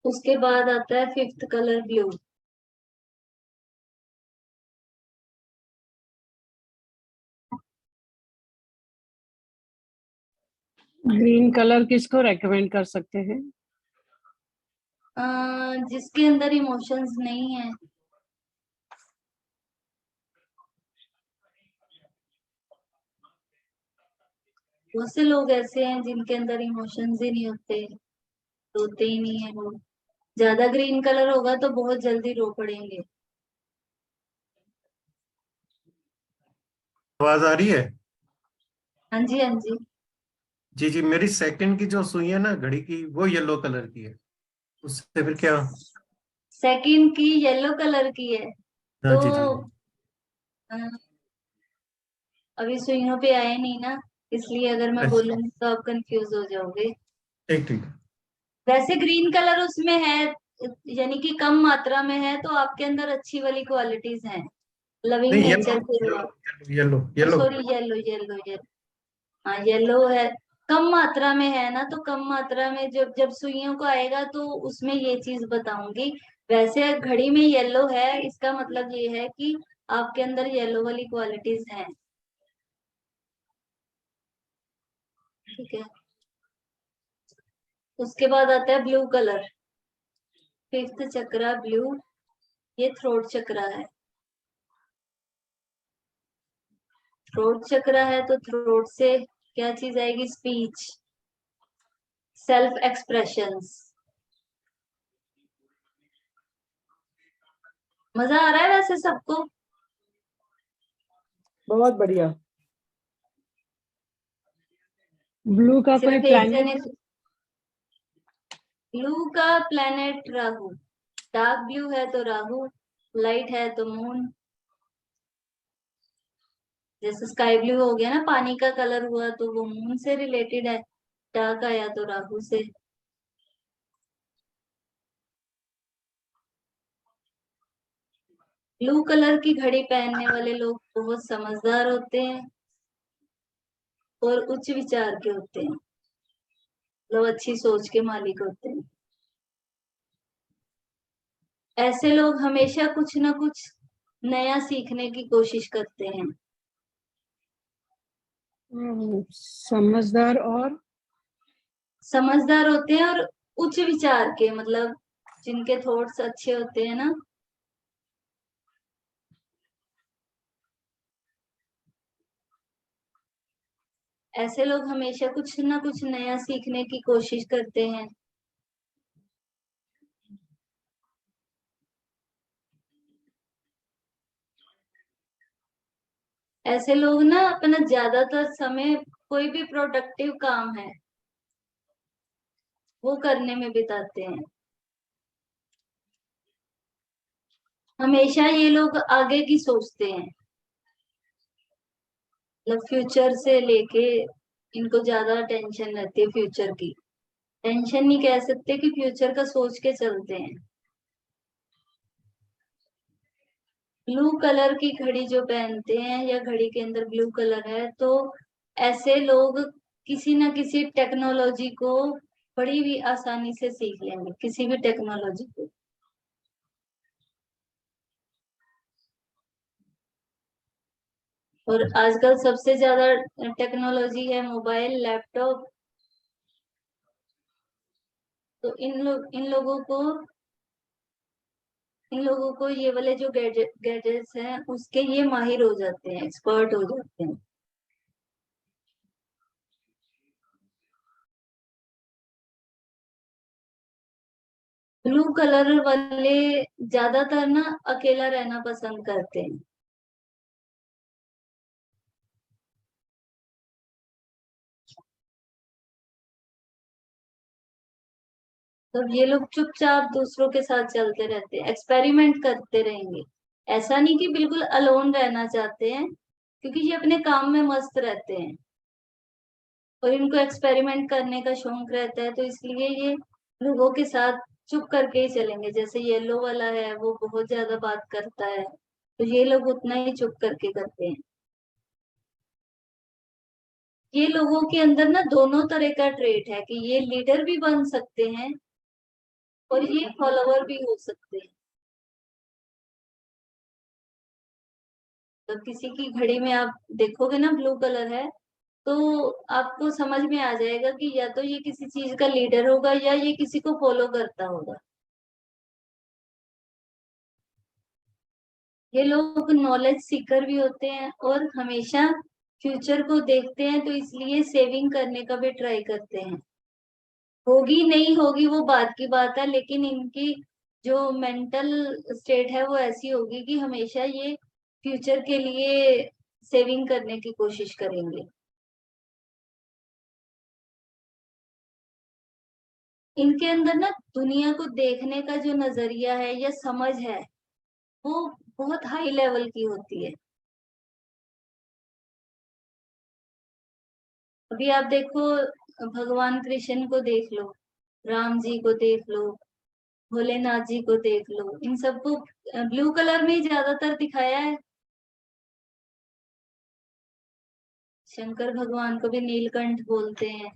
उसके बाद आता है fifth colour blue. Green colour किसको रेकमेंड कर सकते हैं? जिसके अंदर इमोशंस नहीं है, बहुत से लोग ऐसे हैं जिनके अंदर इमोशंस ही नहीं होते, रोते ही नहीं है वो। ज्यादा ग्रीन कलर होगा तो बहुत जल्दी रो पड़ेंगे। आवाज आ रही है? हाँ जी, हाँ जी। जी जी, मेरी सेकंड की जो सुई है ना घड़ी की, वो येलो कलर की है। उससे फिर क्या? सेकंड की येलो कलर की है, हाँ तो जी जी। अ, अभी सुइयों पे आए नहीं ना, इसलिए अगर मैं अच्छा, बोलूंगी तो आप कंफ्यूज हो जाओगे। ठीक ठीक। वैसे ग्रीन कलर उसमें है, यानी कि कम मात्रा में है, तो आपके अंदर अच्छी वाली क्वालिटीज हैं, लविंग नहीं, येलो नेचर के येलो हो। Yellow yellow. Sorry, yellow yellow yellow. हाँ, येलो है, कम मात्रा में है ना, तो कम मात्रा में जब जब सुइयों को आएगा तो उसमें ये चीज बताऊंगी। वैसे घड़ी में येलो है, इसका मतलब ये है कि आपके अंदर येलो वाली क्वालिटीज हैं। ठीक है। उसके बाद आता है ब्लू कलर, फिफ्थ चक्रा ब्लू, ये थ्रोट चक्रा है। थ्रोट चक्रा है तो थ्रोट से क्या चीज आएगी? Speech, self expressions. मजा आ रहा है वैसे सबको? बहुत बढ़िया। ब्लू का कोई सिर्फ एक प्लैनेट? जने। ब्लू का प्लेनेट राहु, डार्क ब्लू है तो राहु, लाइट है तो मून। जैसे स्काई ब्लू हो गया ना, पानी का कलर हुआ, तो वो मून से रिलेटेड है। डार्क आया तो राहु से। ब्लू कलर की घड़ी पहनने वाले लोग बहुत समझदार होते हैं और उच्च विचार के होते हैं। लोग अच्छी सोच के मालिक होते हैं। ऐसे लोग हमेशा कुछ ना कुछ नया सीखने की कोशिश करते हैं। समझदार और समझदार होते हैं और उच्च विचार के, मतलब जिनके थॉट्स अच्छे होते हैं ना, ऐसे लोग हमेशा कुछ ना कुछ नया सीखने की कोशिश करते हैं। ऐसे लोग ना अपना ज्यादातर समय कोई भी प्रोडक्टिव काम है वो करने में बिताते हैं। हमेशा ये लोग आगे की सोचते हैं, मतलब फ्यूचर से लेके इनको ज्यादा टेंशन रहती है फ्यूचर की। टेंशन नहीं कह सकते कि फ्यूचर का सोच के चलते हैं। ब्लू कलर की घड़ी जो पहनते हैं या घड़ी के अंदर ब्लू कलर है, तो ऐसे लोग किसी ना किसी टेक्नोलॉजी को बड़ी ही आसानी से सीख लेंगे, किसी भी टेक्नोलॉजी को। और आजकल सबसे ज्यादा टेक्नोलॉजी है मोबाइल, लैपटॉप। तो इन लोगों को ये वाले जो गैजेट्स हैं उसके ये माहिर हो जाते हैं, एक्सपर्ट हो जाते हैं। ब्लू कलर वाले ज्यादातर ना अकेला रहना पसंद करते हैं। तो ये लोग चुपचाप दूसरों के साथ चलते रहते हैं, एक्सपेरिमेंट करते रहेंगे। ऐसा नहीं कि बिल्कुल अलोन रहना चाहते हैं, क्योंकि ये अपने काम में मस्त रहते हैं और इनको एक्सपेरिमेंट करने का शौक रहता है, तो इसलिए ये लोगों के साथ चुप करके ही चलेंगे। जैसे येलो वाला है वो बहुत ज्यादा बात करता है, तो ये लोग उतना ही चुप करके करते हैं। ये लोगों के अंदर ना दोनों तरह का ट्रेट है कि ये लीडर भी बन सकते हैं और ये फॉलोवर भी हो सकते हैं। तो किसी की घड़ी में आप देखोगे ना ब्लू कलर है, तो आपको समझ में आ जाएगा कि या तो ये किसी चीज का लीडर होगा या ये किसी को फॉलो करता होगा। ये लोग नॉलेज सीकर भी होते हैं और हमेशा फ्यूचर को देखते हैं, तो इसलिए सेविंग करने का भी ट्राई करते हैं। होगी नहीं होगी वो बात की बात है, लेकिन इनकी जो मेंटल स्टेट है वो ऐसी होगी कि हमेशा ये फ्यूचर के लिए सेविंग करने की कोशिश करेंगे। इनके अंदर ना दुनिया को देखने का जो नजरिया है या समझ है वो बहुत हाई लेवल की होती है। अभी आप देखो, भगवान कृष्ण को देख लो, राम जी को देख लो, भोलेनाथ जी को देख लो, इन सबको ब्लू कलर में ही ज्यादातर दिखाया है। शंकर भगवान को भी नीलकंठ बोलते हैं।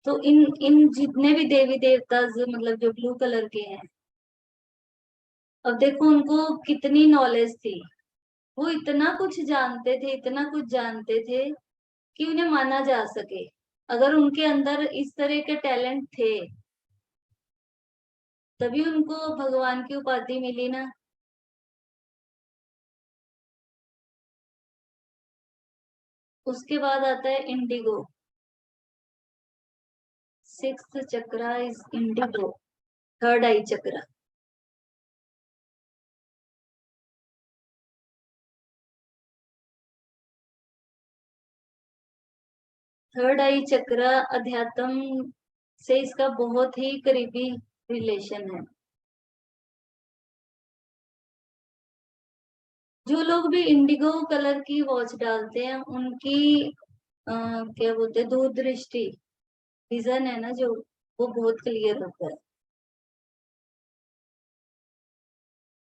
तो इन इन जितने भी देवी देवता मतलब जो ब्लू कलर के हैं, अब देखो उनको कितनी नॉलेज थी। वो इतना कुछ जानते थे, इतना कुछ जानते थे कि उन्हें माना जा सके। अगर उनके अंदर इस तरह के टैलेंट थे तभी उनको भगवान की उपाधि मिली ना। उसके बाद आता है indigo. Sixth chakra is indigo, third eye chakra. Third eye chakra अध्यात्म से इसका बहुत ही करीबी रिलेशन है। जो लोग भी इंडिगो कलर की वॉच डालते हैं उनकी क्या बोलते हैं, दूरदृष्टि, विजन है ना जो, वो बहुत क्लियर होता है।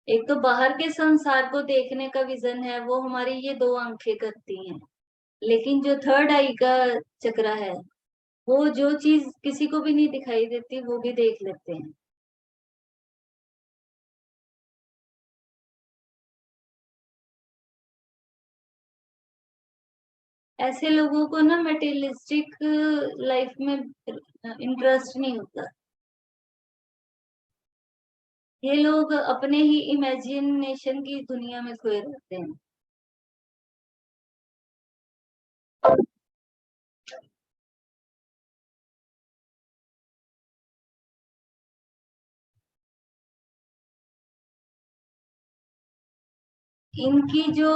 एक तो बाहर के संसार को देखने का विजन है, वो हमारी ये दो आंखें करती हैं। लेकिन जो थर्ड आई का चक्रा है, वो जो चीज किसी को भी नहीं दिखाई देती वो भी देख लेते हैं। ऐसे लोगों को ना मटेरियलिस्टिक लाइफ में इंटरेस्ट नहीं होता। ये लोग अपने ही इमेजिनेशन की दुनिया में खोए रहते हैं। इनकी जो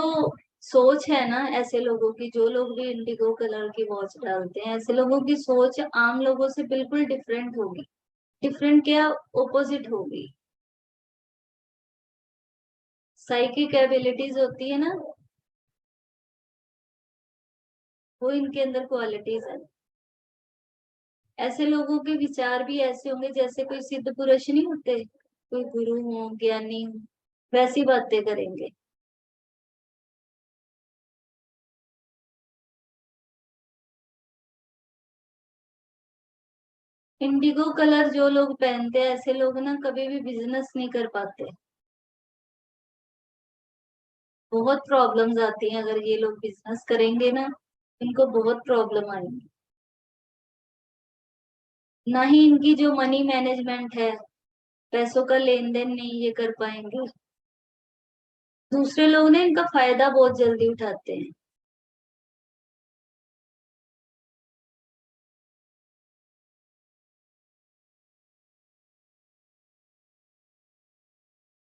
सोच है ना, ऐसे लोगों की, जो लोग भी इंडिगो कलर की वॉच डालते हैं, ऐसे लोगों की सोच आम लोगों से बिल्कुल डिफरेंट होगी। डिफरेंट क्या, ओपोजिट होगी। साइकिक एबिलिटीज होती है ना, वो इनके अंदर क्वालिटीज है। ऐसे लोगों के विचार भी ऐसे होंगे जैसे कोई सिद्ध पुरुष नहीं होते, कोई गुरु हो, ज्ञानी हो, वैसी बातें करेंगे। इंडिगो कलर जो लोग पहनते हैं, ऐसे लोग ना कभी भी बिजनेस नहीं कर पाते। बहुत प्रॉब्लम्स आती हैं अगर ये लोग बिजनेस करेंगे ना, इनको बहुत प्रॉब्लम आएंगी। ना ही इनकी जो मनी मैनेजमेंट है, पैसों का लेन देन नहीं ये कर पाएंगे। दूसरे लोग ना इनका फायदा बहुत जल्दी उठाते हैं।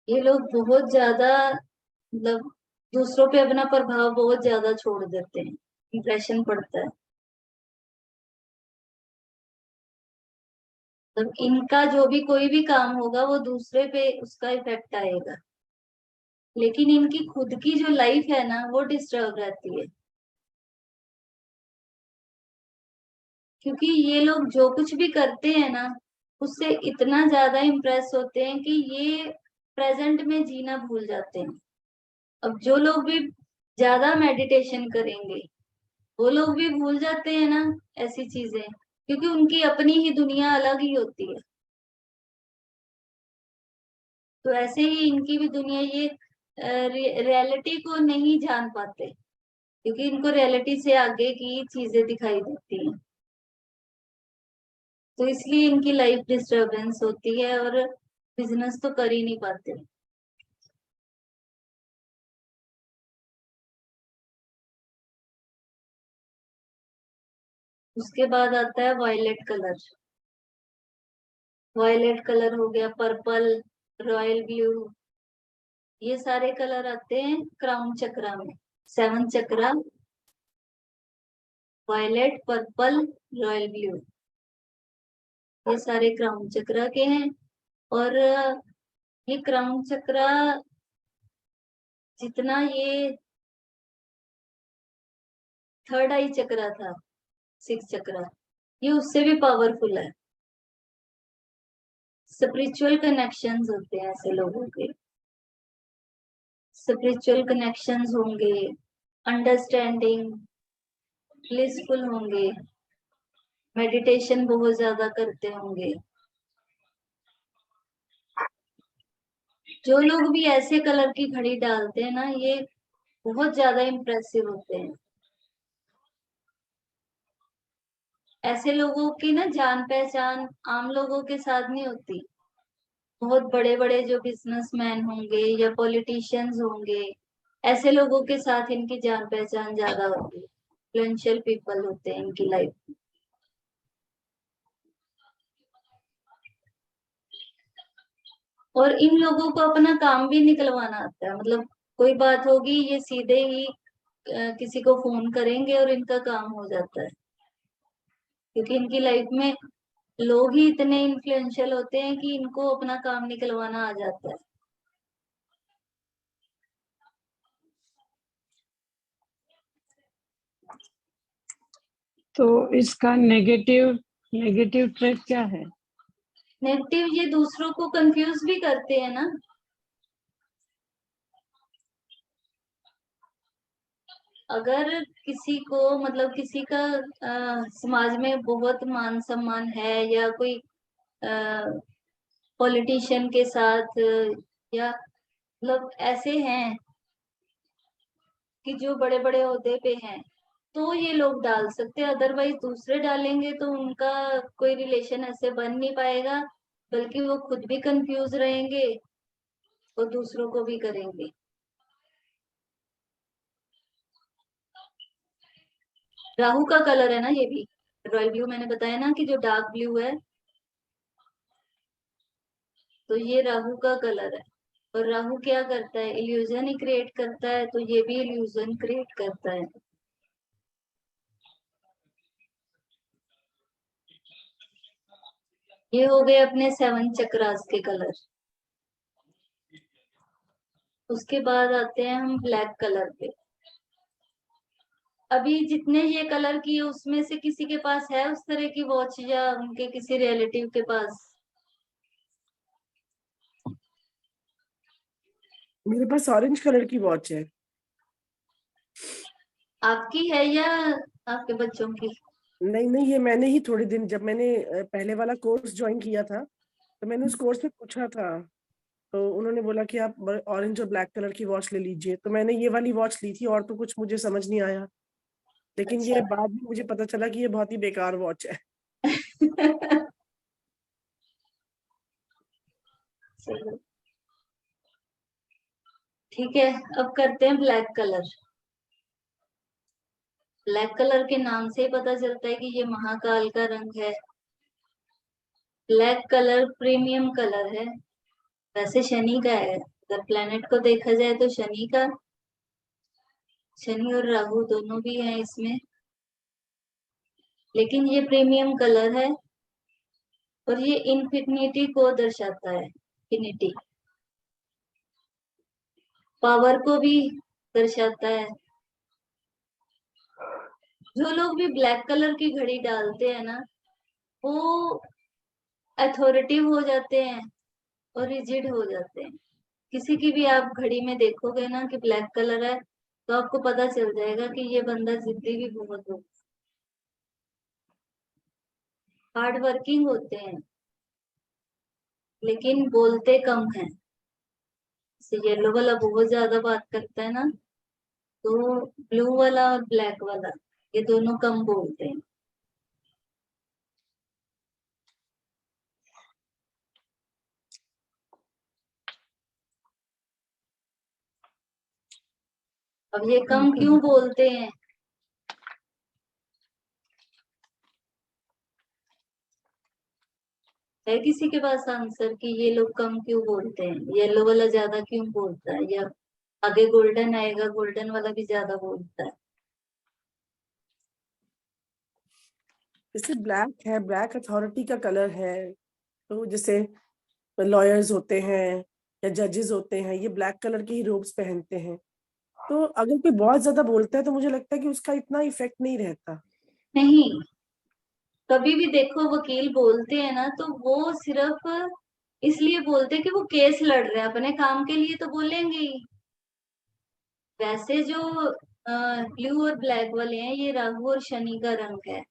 ये लोग बहुत ज्यादा, मतलब दूसरों पे अपना प्रभाव बहुत ज्यादा छोड़ देते हैं, इंप्रेशन पड़ता है। तो इनका जो भी कोई भी काम होगा वो दूसरे पे उसका इफेक्ट आएगा। लेकिन इनकी खुद की जो लाइफ है ना, वो डिस्टर्ब रहती है। क्योंकि ये लोग जो कुछ भी करते हैं ना, उससे इतना ज्यादा इम्प्रेस होते हैं कि ये प्रेजेंट में जीना भूल जाते हैं। अब जो लोग भी ज्यादा मेडिटेशन करेंगे, वो लोग भी भूल जाते हैं ना ऐसी चीजें, क्योंकि उनकी अपनी ही दुनिया अलग ही होती है। तो ऐसे ही इनकी भी दुनिया, ये रियलिटी को नहीं जान पाते, क्योंकि इनको रियलिटी से आगे की चीजें दिखाई देती हैं। तो इसलिए इनकी लाइफ डिस्टरबेंस होती है और बिजनेस तो कर ही नहीं पाते। उसके बाद आता है वायलेट कलर। वायलेट कलर हो गया, पर्पल, रॉयल ब्लू, ये सारे कलर आते हैं क्राउन चक्रा में। 7 चक्रा, वायलेट, पर्पल, रॉयल ब्लू, ये सारे क्राउन चक्रा के हैं। और ये क्राउन चक्रा जितना ये थर्ड आई चक्रा था, 6 चक्रा, ये उससे भी पावरफुल है। स्पिरिचुअल कनेक्शंस होते हैं ऐसे लोगों के। स्पिरिचुअल कनेक्शंस होंगे, अंडरस्टैंडिंग, ब्लिसफुल होंगे, मेडिटेशन बहुत ज्यादा करते होंगे। जो लोग भी ऐसे कलर की घड़ी डालते हैं ना, ये बहुत ज्यादा इम्प्रेसिव होते हैं। ऐसे लोगों की ना जान पहचान आम लोगों के साथ नहीं होती। बहुत बड़े बड़े जो बिजनेसमैन होंगे या पॉलिटिशियंस होंगे, ऐसे लोगों के साथ इनकी जान पहचान ज्यादा होती है। इन्फ्लुएंशियल पीपल होते हैं इनकी लाइफ में। और इन लोगों को अपना काम भी निकलवाना आता है। मतलब कोई बात होगी, ये सीधे ही किसी को फोन करेंगे और इनका काम हो जाता है। क्योंकि इनकी लाइफ में लोग ही इतने इन्फ्लुएंशियल होते हैं कि इनको अपना काम निकलवाना आ जाता है। तो इसका नेगेटिव नेगेटिव ट्रेड क्या है? नेगेटिव, ये दूसरों को कंफ्यूज भी करते हैं ना। अगर किसी को मतलब किसी का समाज में बहुत मान सम्मान है, या कोई पॉलिटिशियन के साथ, या मतलब ऐसे हैं कि जो बड़े बड़े ओहदे पे हैं, तो ये लोग डाल सकते हैं। अदरवाइज दूसरे डालेंगे तो उनका कोई रिलेशन ऐसे बन नहीं पाएगा, बल्कि वो खुद भी कंफ्यूज रहेंगे और दूसरों को भी करेंगे। राहु का कलर है ना ये भी, रॉयल ब्लू मैंने बताया ना कि जो डार्क ब्लू है, तो ये राहु का कलर है। और राहु क्या करता है, इल्यूजन ही क्रिएट करता है, तो ये भी इल्यूजन क्रिएट करता है। ये हो गए अपने 7 चक्रास के कलर। उसके बाद आते हैं हम ब्लैक कलर पे। अभी जितने ये कलर किए उसमें से किसी के पास है उस तरह की वॉच, या उनके किसी रिलेटिव के पास? मेरे पास ऑरेंज कलर की वॉच है। आपकी है या आपके बच्चों की? नहीं नहीं, ये मैंने ही थोड़े दिन, जब मैंने पहले वाला कोर्स ज्वाइन किया था, तो मैंने उस कोर्स में पूछा था, तो उन्होंने बोला कि आप ऑरेंज और ब्लैक कलर की वॉच ले लीजिए, तो मैंने ये वाली वॉच ली थी, और तो कुछ मुझे समझ नहीं आया। लेकिन अच्छा। ये बाद में मुझे पता चला कि ये बहुत ही बेकार वॉच है। चलो ठीक है, अब करते हैं ब्लैक कलर। ब्लैक कलर के नाम से ही पता चलता है कि ये महाकाल का रंग है। ब्लैक कलर प्रीमियम कलर है। वैसे शनि का है, अगर प्लेनेट को देखा जाए तो शनि का, शनि और राहु दोनों भी हैं इसमें, लेकिन ये प्रीमियम कलर है। और ये इन्फिनिटी को दर्शाता है, इन्फिनिटी पावर को भी दर्शाता है। जो लोग भी ब्लैक कलर की घड़ी डालते हैं ना, वो अथॉरिटिव हो जाते हैं और रिजिड हो जाते हैं। किसी की भी आप घड़ी में देखोगे ना कि ब्लैक कलर है, तो आपको पता चल जाएगा कि ये बंदा जिद्दी भी बहुत हो, हार्ड वर्किंग होते हैं, लेकिन बोलते कम हैं। येलो वाला बहुत ज्यादा बात करता है ना, तो ब्लू वाला और ब्लैक वाला ये दोनों कम बोलते हैं। अब ये कम क्यों बोलते हैं? है किसी के पास आंसर कि ये लोग कम क्यों बोलते हैं? येलो वाला ज्यादा क्यों बोलता है, या आगे गोल्डन आएगा, गोल्डन वाला भी ज्यादा बोलता है? जैसे ब्लैक है, ब्लैक अथॉरिटी का कलर है, तो जैसे लॉयर्स होते हैं या जजेस होते हैं, ये ब्लैक कलर के ही रोब्स पहनते हैं। तो अगर कोई बहुत ज्यादा बोलता है तो मुझे लगता है कि उसका इतना इफेक्ट नहीं रहता। नहीं, कभी भी देखो वकील बोलते हैं ना, तो वो सिर्फ इसलिए बोलते हैं कि वो केस लड़ रहे हैं, अपने काम के लिए तो बोलेंगे ही। वैसे जो ब्लू और ब्लैक वाले हैं, ये राहु और शनि का रंग है।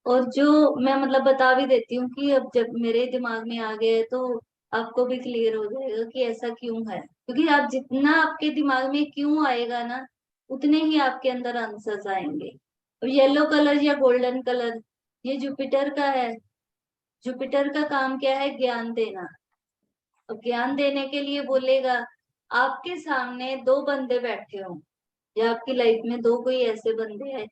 और जो मैं मतलब बता भी देती हूँ कि अब जब मेरे दिमाग में आ गया है, तो आपको भी क्लियर हो जाएगा कि ऐसा क्यों है। क्योंकि आप जितना आपके दिमाग में क्यों आएगा ना, उतने ही आपके अंदर आंसर्स आएंगे। और येलो कलर या गोल्डन कलर, ये जुपिटर का है। जुपिटर का काम क्या है? ज्ञान देना। और ज्ञान देने के लिए बोलेगा, आपके सामने दो बंदे बैठे हों, या आपकी लाइफ में दो कोई ऐसे बंदे हैं,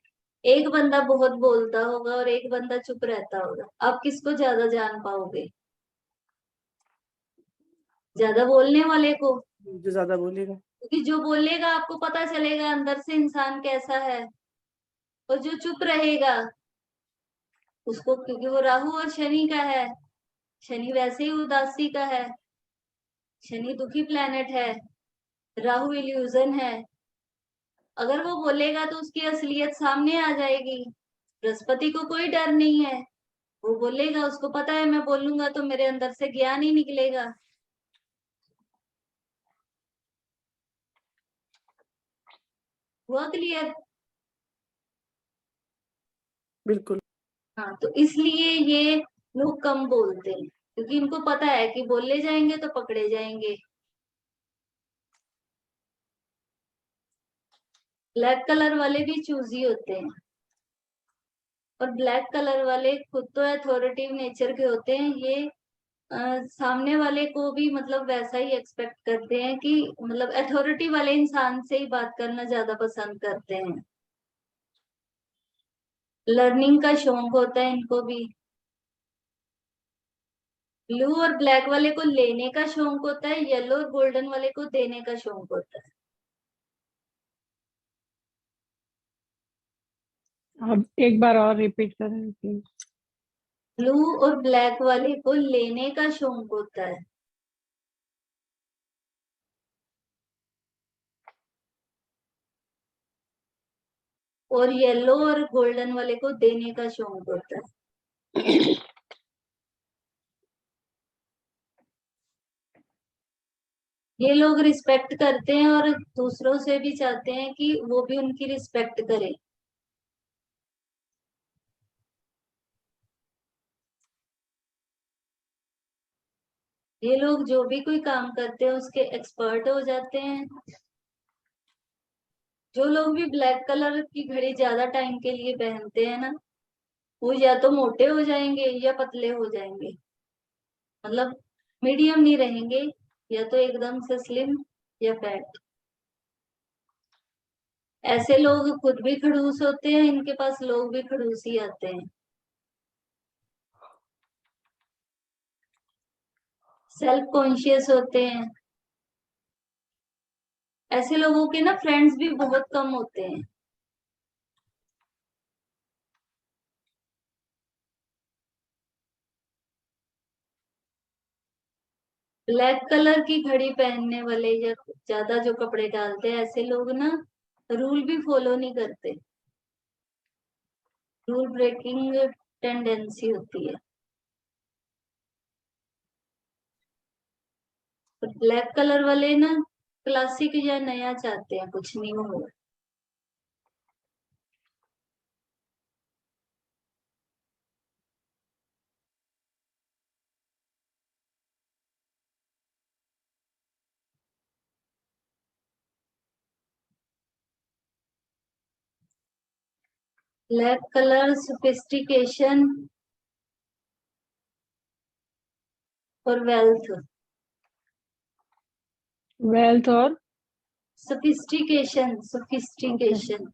एक बंदा बहुत बोलता होगा और एक बंदा चुप रहता होगा, आप किसको ज्यादा जान पाओगे? ज्यादा बोलने वाले को। जो ज्यादा बोलेगा। क्योंकि जो बोलेगा आपको पता चलेगा अंदर से इंसान कैसा है। और जो चुप रहेगा उसको, क्योंकि वो राहु और शनि का है, शनि वैसे ही उदासी का है, शनि दुखी प्लेनेट है, राहु इल्यूजन है। अगर वो बोलेगा तो उसकी असलियत सामने आ जाएगी। बृहस्पति को कोई डर नहीं है, वो बोलेगा, उसको पता है मैं बोलूंगा तो मेरे अंदर से ज्ञान ही निकलेगा। हुआ क्लियर? बिल्कुल। हाँ, तो इसलिए ये लोग कम बोलते हैं, क्योंकि इनको पता है कि बोले जाएंगे तो पकड़े जाएंगे। ब्लैक कलर वाले भी चूजी होते हैं, और ब्लैक कलर वाले खुद तो अथॉरिटिव नेचर के होते हैं। ये सामने वाले को भी मतलब वैसा ही एक्सपेक्ट करते हैं, कि मतलब अथॉरिटी वाले इंसान से ही बात करना ज्यादा पसंद करते हैं। लर्निंग का शौक होता है इनको भी। ब्लू और ब्लैक वाले को लेने का शौक होता है, येलो और गोल्डन वाले को देने का शौक होता है। अब एक बार और रिपीट करें प्लीज। ब्लू और ब्लैक वाले को लेने का शौक होता है, और येलो और गोल्डन वाले को देने का शौक होता है। ये लोग रिस्पेक्ट करते हैं और दूसरों से भी चाहते हैं कि वो भी उनकी रिस्पेक्ट करें। ये लोग जो भी कोई काम करते हैं उसके एक्सपर्ट हो जाते हैं। जो लोग भी ब्लैक कलर की घड़ी ज्यादा टाइम के लिए पहनते हैं ना, वो या तो मोटे हो जाएंगे या पतले हो जाएंगे, मतलब मीडियम नहीं रहेंगे, या तो एकदम से स्लिम या फैट। ऐसे लोग खुद भी खड़ूस होते हैं, इनके पास लोग भी खड़ूस ही आते हैं। सेल्फ कॉन्शियस होते हैं। ऐसे लोगों के ना फ्रेंड्स भी बहुत कम होते हैं। ब्लैक कलर की घड़ी पहनने वाले या ज्यादा जो कपड़े डालते हैं, ऐसे लोग ना रूल भी फॉलो नहीं करते। रूल ब्रेकिंग टेंडेंसी होती है। तो ब्लैक कलर वाले ना क्लासिक या नया चाहते हैं, कुछ नहीं हो। ब्लैक कलर सोफिस्टिकेशन और वेल्थ। वेल्थ और सोफिस्टिकेशन, ओके। सोफिस्टिकेशन।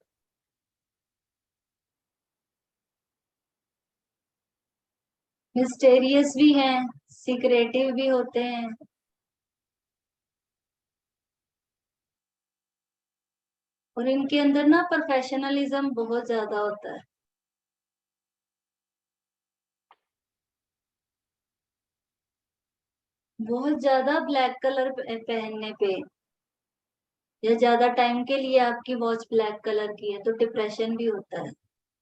मिस्टेरियस भी हैं, सीक्रेटिव भी होते हैं, और इनके अंदर ना प्रोफेशनलिज्म बहुत ज्यादा होता है। बहुत ज्यादा ब्लैक कलर पहनने पे, या ज्यादा टाइम के लिए आपकी वॉच ब्लैक कलर की है, तो डिप्रेशन भी होता है।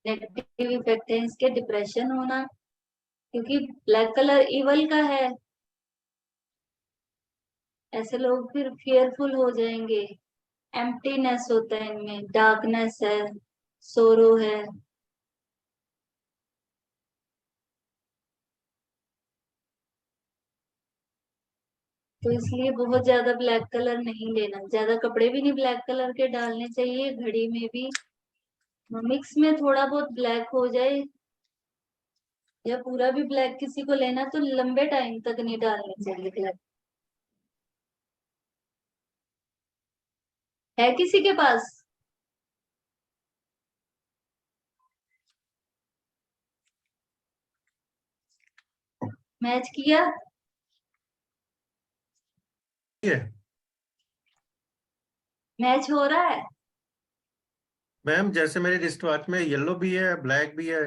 नेगेटिव इफेक्ट है इसके डिप्रेशन होना, क्योंकि ब्लैक कलर इवल का है। ऐसे लोग फिर फियरफुल हो जाएंगे। एम्प्टीनेस होता है इनमें, डार्कनेस है, सोरो है। तो इसलिए बहुत ज्यादा ब्लैक कलर नहीं लेना, ज्यादा कपड़े भी नहीं ब्लैक कलर के डालने चाहिए। घड़ी में भी मिक्स में थोड़ा बहुत ब्लैक हो जाए, या पूरा भी ब्लैक किसी को लेना तो लंबे टाइम तक नहीं डालने चाहिए ब्लैक। है किसी के पास? मैच किया? है मैच हो रहा है? मैम, जैसे मेरे रिस्ट वॉच में येलो भी है, ब्लैक भी है।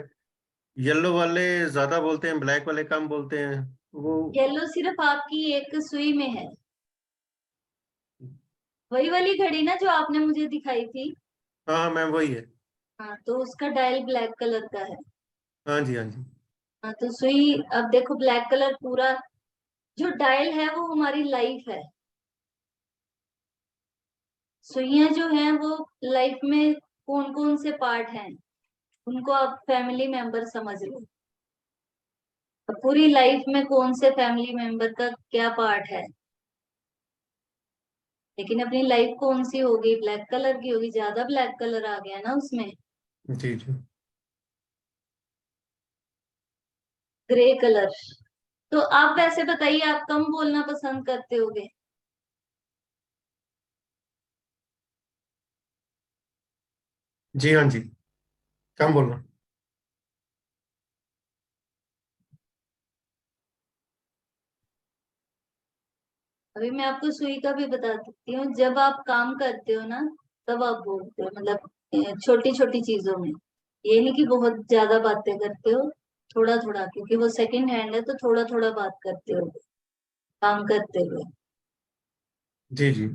येलो वाले ज्यादा बोलते हैं, ब्लैक वाले कम बोलते हैं। वो येलो सिर्फ आपकी एक सुई में है। वही वाली घड़ी ना जो आपने मुझे दिखाई थी? हाँ मैम, वही है। हाँ, तो उसका डायल ब्लैक कलर का है। हाँ जी, हाँ जी। हाँ, तो सुई अब देखो, ब्लैक कलर पूरा जो डायल है वो हमारी लाइफ है। सुइयां जो हैं वो लाइफ में कौन कौन से पार्ट हैं? उनको आप फैमिली मेंबर समझ लो। अब पूरी लाइफ में कौन से फैमिली मेंबर का क्या पार्ट है, लेकिन अपनी लाइफ कौन सी होगी, ब्लैक कलर की होगी। ज्यादा ब्लैक कलर आ गया ना उसमें। जी जी। Grey colour. तो आप वैसे बताइए, आप कम बोलना पसंद करते होगे? जी हाँ जी, कम बोलना। अभी मैं आपको सुई का भी बता देती हूँ। जब आप काम करते हो ना, तब आप बोलते हो, मतलब छोटी छोटी चीजों में। ये नहीं कि बहुत ज्यादा बातें करते हो, थोड़ा थोड़ा, क्योंकि वो सेकंड हैंड है तो थोड़ा थोड़ा बात करते हो काम करते हुए। जी जी।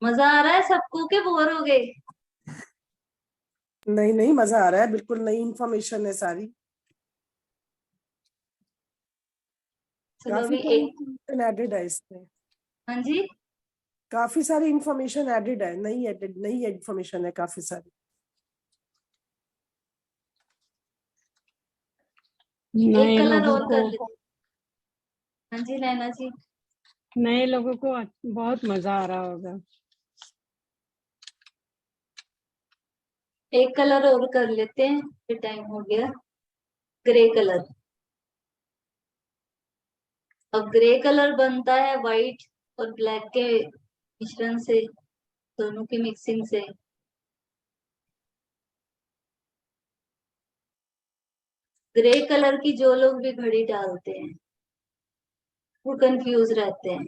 मजा आ रहा है सबको के बोर हो गए? नहीं नहीं, मजा आ रहा है, बिल्कुल नई इंफॉर्मेशन है सारी। चलो काफी अभी सारी एक। इंफॉर्मेशन एडेड है इसमें। हाँ जी। काफी सारी इंफॉर्मेशन एडेड है, नई इंफॉर्मेशन है काफी सारी। एक नए कलर लोगों और को कर लेते। हाँ जी नैना जी। नए लोगों को बहुत मजा आ रहा होगा। एक कलर और कर लेते हैं, फिर टाइम हो गया। Grey colour. अब ग्रे कलर बनता है व्हाइट और ब्लैक के मिश्रण से, दोनों की मिक्सिंग से। ग्रे कलर की जो लोग भी घड़ी डालते हैं वो कंफ्यूज रहते हैं।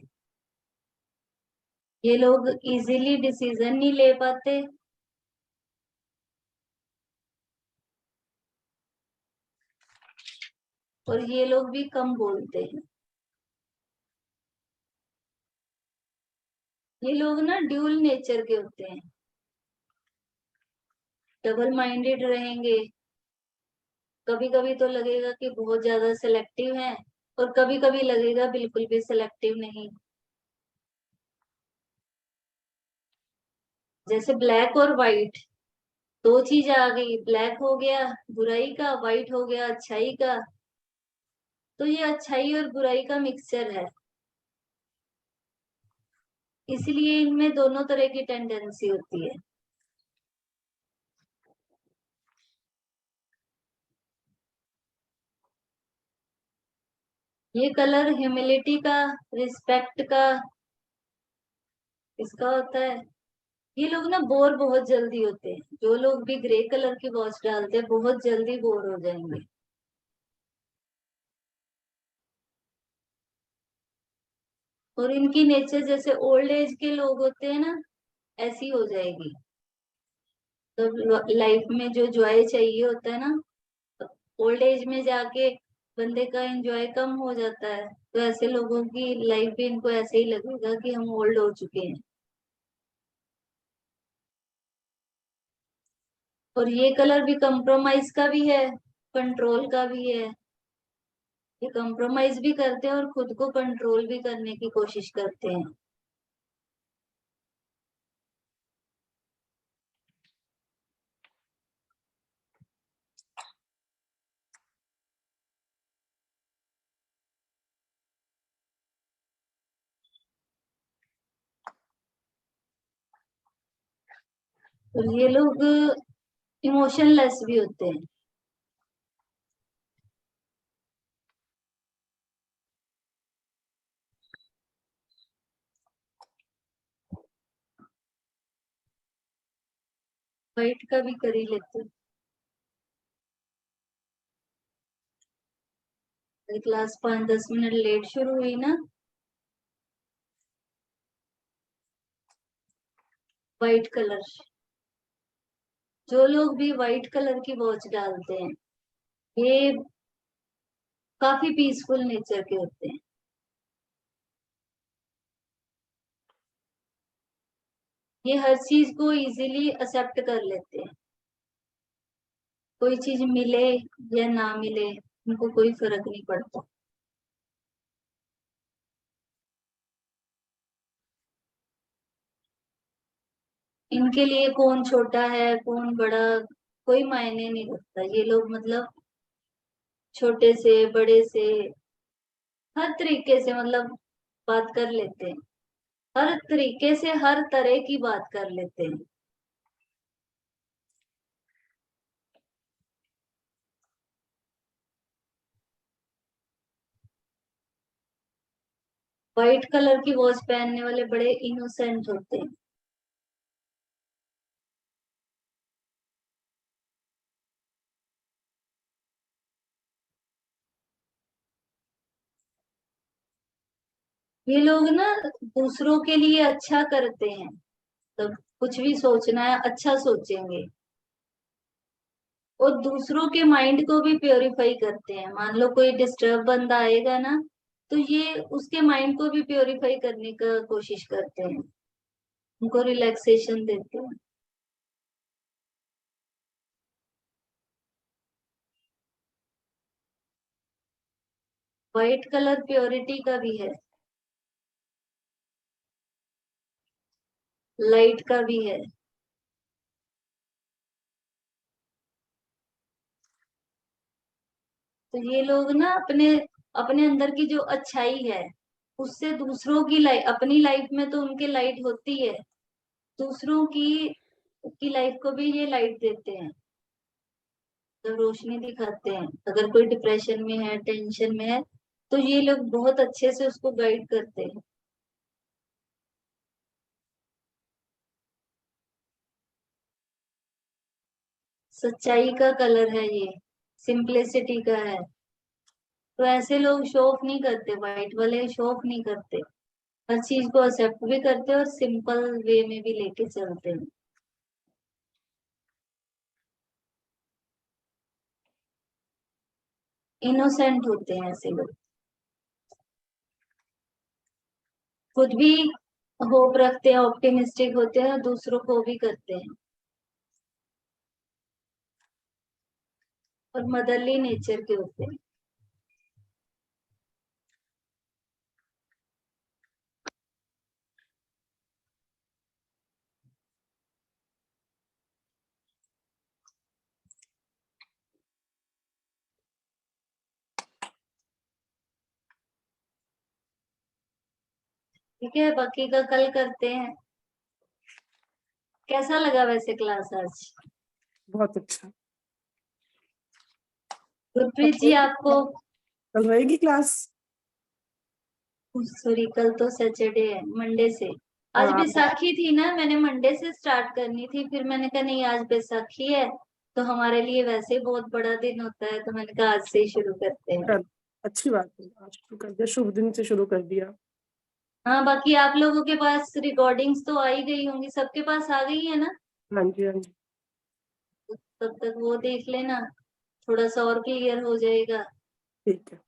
ये लोग इजीली डिसीजन नहीं ले पाते, और ये लोग भी कम बोलते हैं। ये लोग ना ड्यूल नेचर के होते हैं, डबल माइंडेड रहेंगे। कभी कभी तो लगेगा कि बहुत ज्यादा सिलेक्टिव हैं, और कभी कभी लगेगा बिल्कुल भी सिलेक्टिव नहीं। जैसे ब्लैक और व्हाइट, दो चीज आ गई, ब्लैक हो गया बुराई का, व्हाइट हो गया अच्छाई का। तो ये अच्छाई और बुराई का मिक्सचर है, इसलिए इनमें दोनों तरह की टेंडेंसी होती है। ये कलर ह्यूमिलिटी का, रिस्पेक्ट का, इसका होता है। ये लोग ना बोर बहुत जल्दी होते हैं, जो लोग भी ग्रे कलर की वॉच डालते हैं बहुत जल्दी बोर हो जाएंगे। और इनकी नेचर जैसे ओल्ड एज के लोग होते हैं ना, ऐसी हो जाएगी। तो लाइफ में जो जॉय चाहिए होता है ना, ओल्ड एज में जाके बंदे का एंजॉय कम हो जाता है। तो ऐसे लोगों की लाइफ भी इनको ऐसे ही लगेगा कि हम ओल्ड हो चुके हैं। और ये कलर भी कंप्रोमाइज का भी है, कंट्रोल का भी है। ये कंप्रोमाइज भी करते हैं और खुद को कंट्रोल भी करने की कोशिश करते हैं। और ये लोग इमोशनलेस भी होते हैं। वाइट का भी कर ही लेते हैं। क्लास 5-10 मिनट लेट शुरू हुई ना। White colour. जो लोग भी वाइट कलर की वॉच डालते हैं, ये काफी पीसफुल नेचर के होते हैं। ये हर चीज को इजीली एक्सेप्ट कर लेते हैं। कोई चीज मिले या ना मिले, उनको कोई फर्क नहीं पड़ता। इनके लिए कौन छोटा है कौन बड़ा कोई मायने नहीं रखता। ये लोग मतलब छोटे से बड़े से हर तरीके से मतलब बात कर लेते हैं, हर तरीके से हर तरह की बात कर लेते हैं। व्हाइट कलर की वॉच पहनने वाले बड़े इनोसेंट होते हैं। ये लोग ना दूसरों के लिए अच्छा करते हैं, तो कुछ भी सोचना है अच्छा सोचेंगे, और दूसरों के माइंड को भी प्योरीफाई करते हैं। मान लो कोई डिस्टर्ब बंदा आएगा ना, तो ये उसके माइंड को भी प्योरीफाई करने का कोशिश करते हैं, उनको रिलैक्सेशन देते हैं। व्हाइट कलर प्योरिटी का भी है, लाइट का भी है। तो ये लोग ना अपने अपने अंदर की जो अच्छाई है उससे दूसरों की लाइफ, अपनी लाइफ में तो उनके लाइट होती है, दूसरों की लाइफ को भी ये लाइट देते हैं, तो रोशनी दिखाते हैं। अगर कोई डिप्रेशन में है टेंशन में है तो ये लोग बहुत अच्छे से उसको गाइड करते हैं। सच्चाई का कलर है ये, सिंपलिसिटी का है। तो ऐसे लोग शो ऑफ नहीं करते, व्हाइट वाले शो ऑफ नहीं करते, हर चीज को एक्सेप्ट भी करते हैं और सिंपल वे में भी लेके चलते हैं। इनोसेंट होते हैं ऐसे लोग, खुद भी होप रखते हैं, ऑप्टिमिस्टिक होते हैं और दूसरों को भी करते हैं, और मदरली नेचर के होते हैं। ठीक है, बाकी का कल करते हैं। कैसा लगा वैसे क्लास आज? बहुत अच्छा। गुरप्रीत जी आपको? कल रहेगी क्लास? सॉरी, कल तो सैटरडे है, मंडे से। आज हाँ बैसाखी थी ना, मैंने मंडे से स्टार्ट करनी थी, फिर मैंने कहा नहीं आज बैसाखी है तो हमारे लिए वैसे ही बहुत बड़ा दिन होता है, तो मैंने कहा आज से ही शुरू करते हैं। चल, अच्छी बात है, आज शुरू कर दिया, शुभ दिन से शुरू कर दिया। हाँ, बाकी आप लोगों के पास रिकॉर्डिंग्स तो आई गई होंगी, सबके पास आ गई है ना? हाँ जी, हाँ जी। तब तक वो देख लेना, थोड़ा सा और क्लियर हो जाएगा। ठीक है।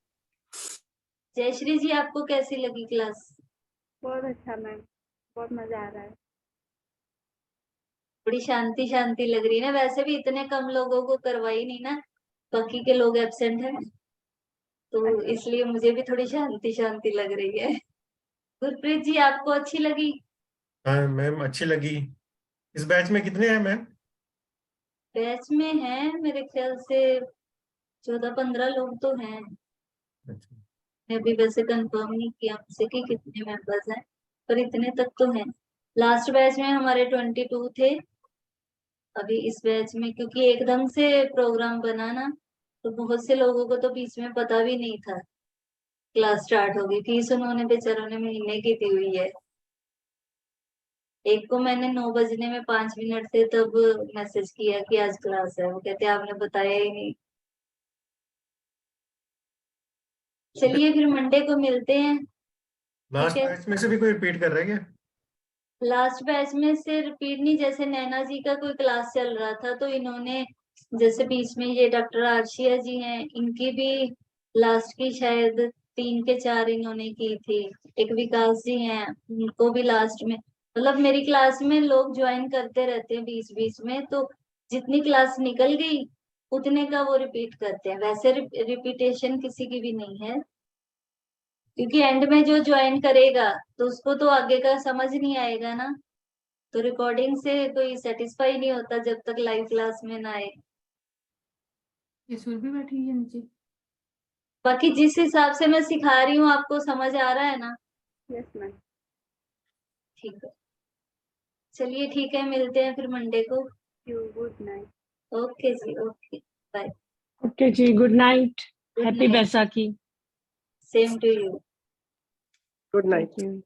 जयश्री जी आपको कैसी लगी क्लास? बहुत अच्छा मैम, बहुत मजा आ रहा है। बड़ी शांति शांति लग रही है ना, वैसे भी इतने कम लोगों को करवाई नहीं ना, बाकी के लोग एब्सेंट हैं, तो इसलिए मुझे भी थोड़ी शांति शांति लग रही है। गुरप्रीत जी आपको अच्छी लगी? हाँ मैम, अच्छी लगी। इस बैच में कितने हैं मैम? बैच में है मेरे ख्याल से 14-15 लोग तो हैं। अच्छा। मैं अभी वैसे कंफर्म नहीं किया मुझसे कि कितने मेंबर्स हैं, पर इतने तक तो हैं। लास्ट बैच में हमारे 22 थे। अभी इस बैच में क्योंकि एकदम से प्रोग्राम बना ना, तो बहुत से लोगों को तो बीच में पता भी नहीं था क्लास स्टार्ट होगी, फीस उन्होंने बेचारों ने महीने की दी हुई है। एक को मैंने 9 बजने में 5 मिनट थे तब मैसेज किया कि आज क्लास है, वो कहते आपने बताया ही नहीं। चलिए फिर मंडे को मिलते हैं। लास्ट ठीक है, बैच में से भी कोई रिपीट कर रहा है क्या? लास्ट बैच में से रिपीट नहीं, जैसे नैना जी का कोई क्लास चल रहा था तो इन्होंने, जैसे बीच में ये डॉक्टर आर्शिया जी हैं, इनकी भी लास्ट की शायद 3 के 4 इन्होंने की थी। एक विकास जी हैं, उनको भी लास्ट में, मतलब मेरी क्लास में लोग ज्वाइन करते रहते हैं बीच बीच में, तो जितनी क्लास निकल गई उतने का वो रिपीट करते हैं। वैसे रिपीटेशन किसी की भी नहीं है, क्योंकि एंड में जो ज्वाइन करेगा तो उसको तो आगे का समझ नहीं आएगा ना, तो रिकॉर्डिंग से कोई सेटिस्फाई नहीं होता जब तक लाइव क्लास में ना आए। ये सुरभि बैठी है नीचे। बाकी जिस हिसाब से मैं सिखा रही हूँ आपको समझ आ रहा है ना? Yes ma'am. ठीक है, चलिए ठीक है, मिलते हैं फिर मंडे को। Good night. ओके जी, ओके, बाय। ओके जी, good night, Good happy night. Baisakhi. Same to you. Good night. Thank you.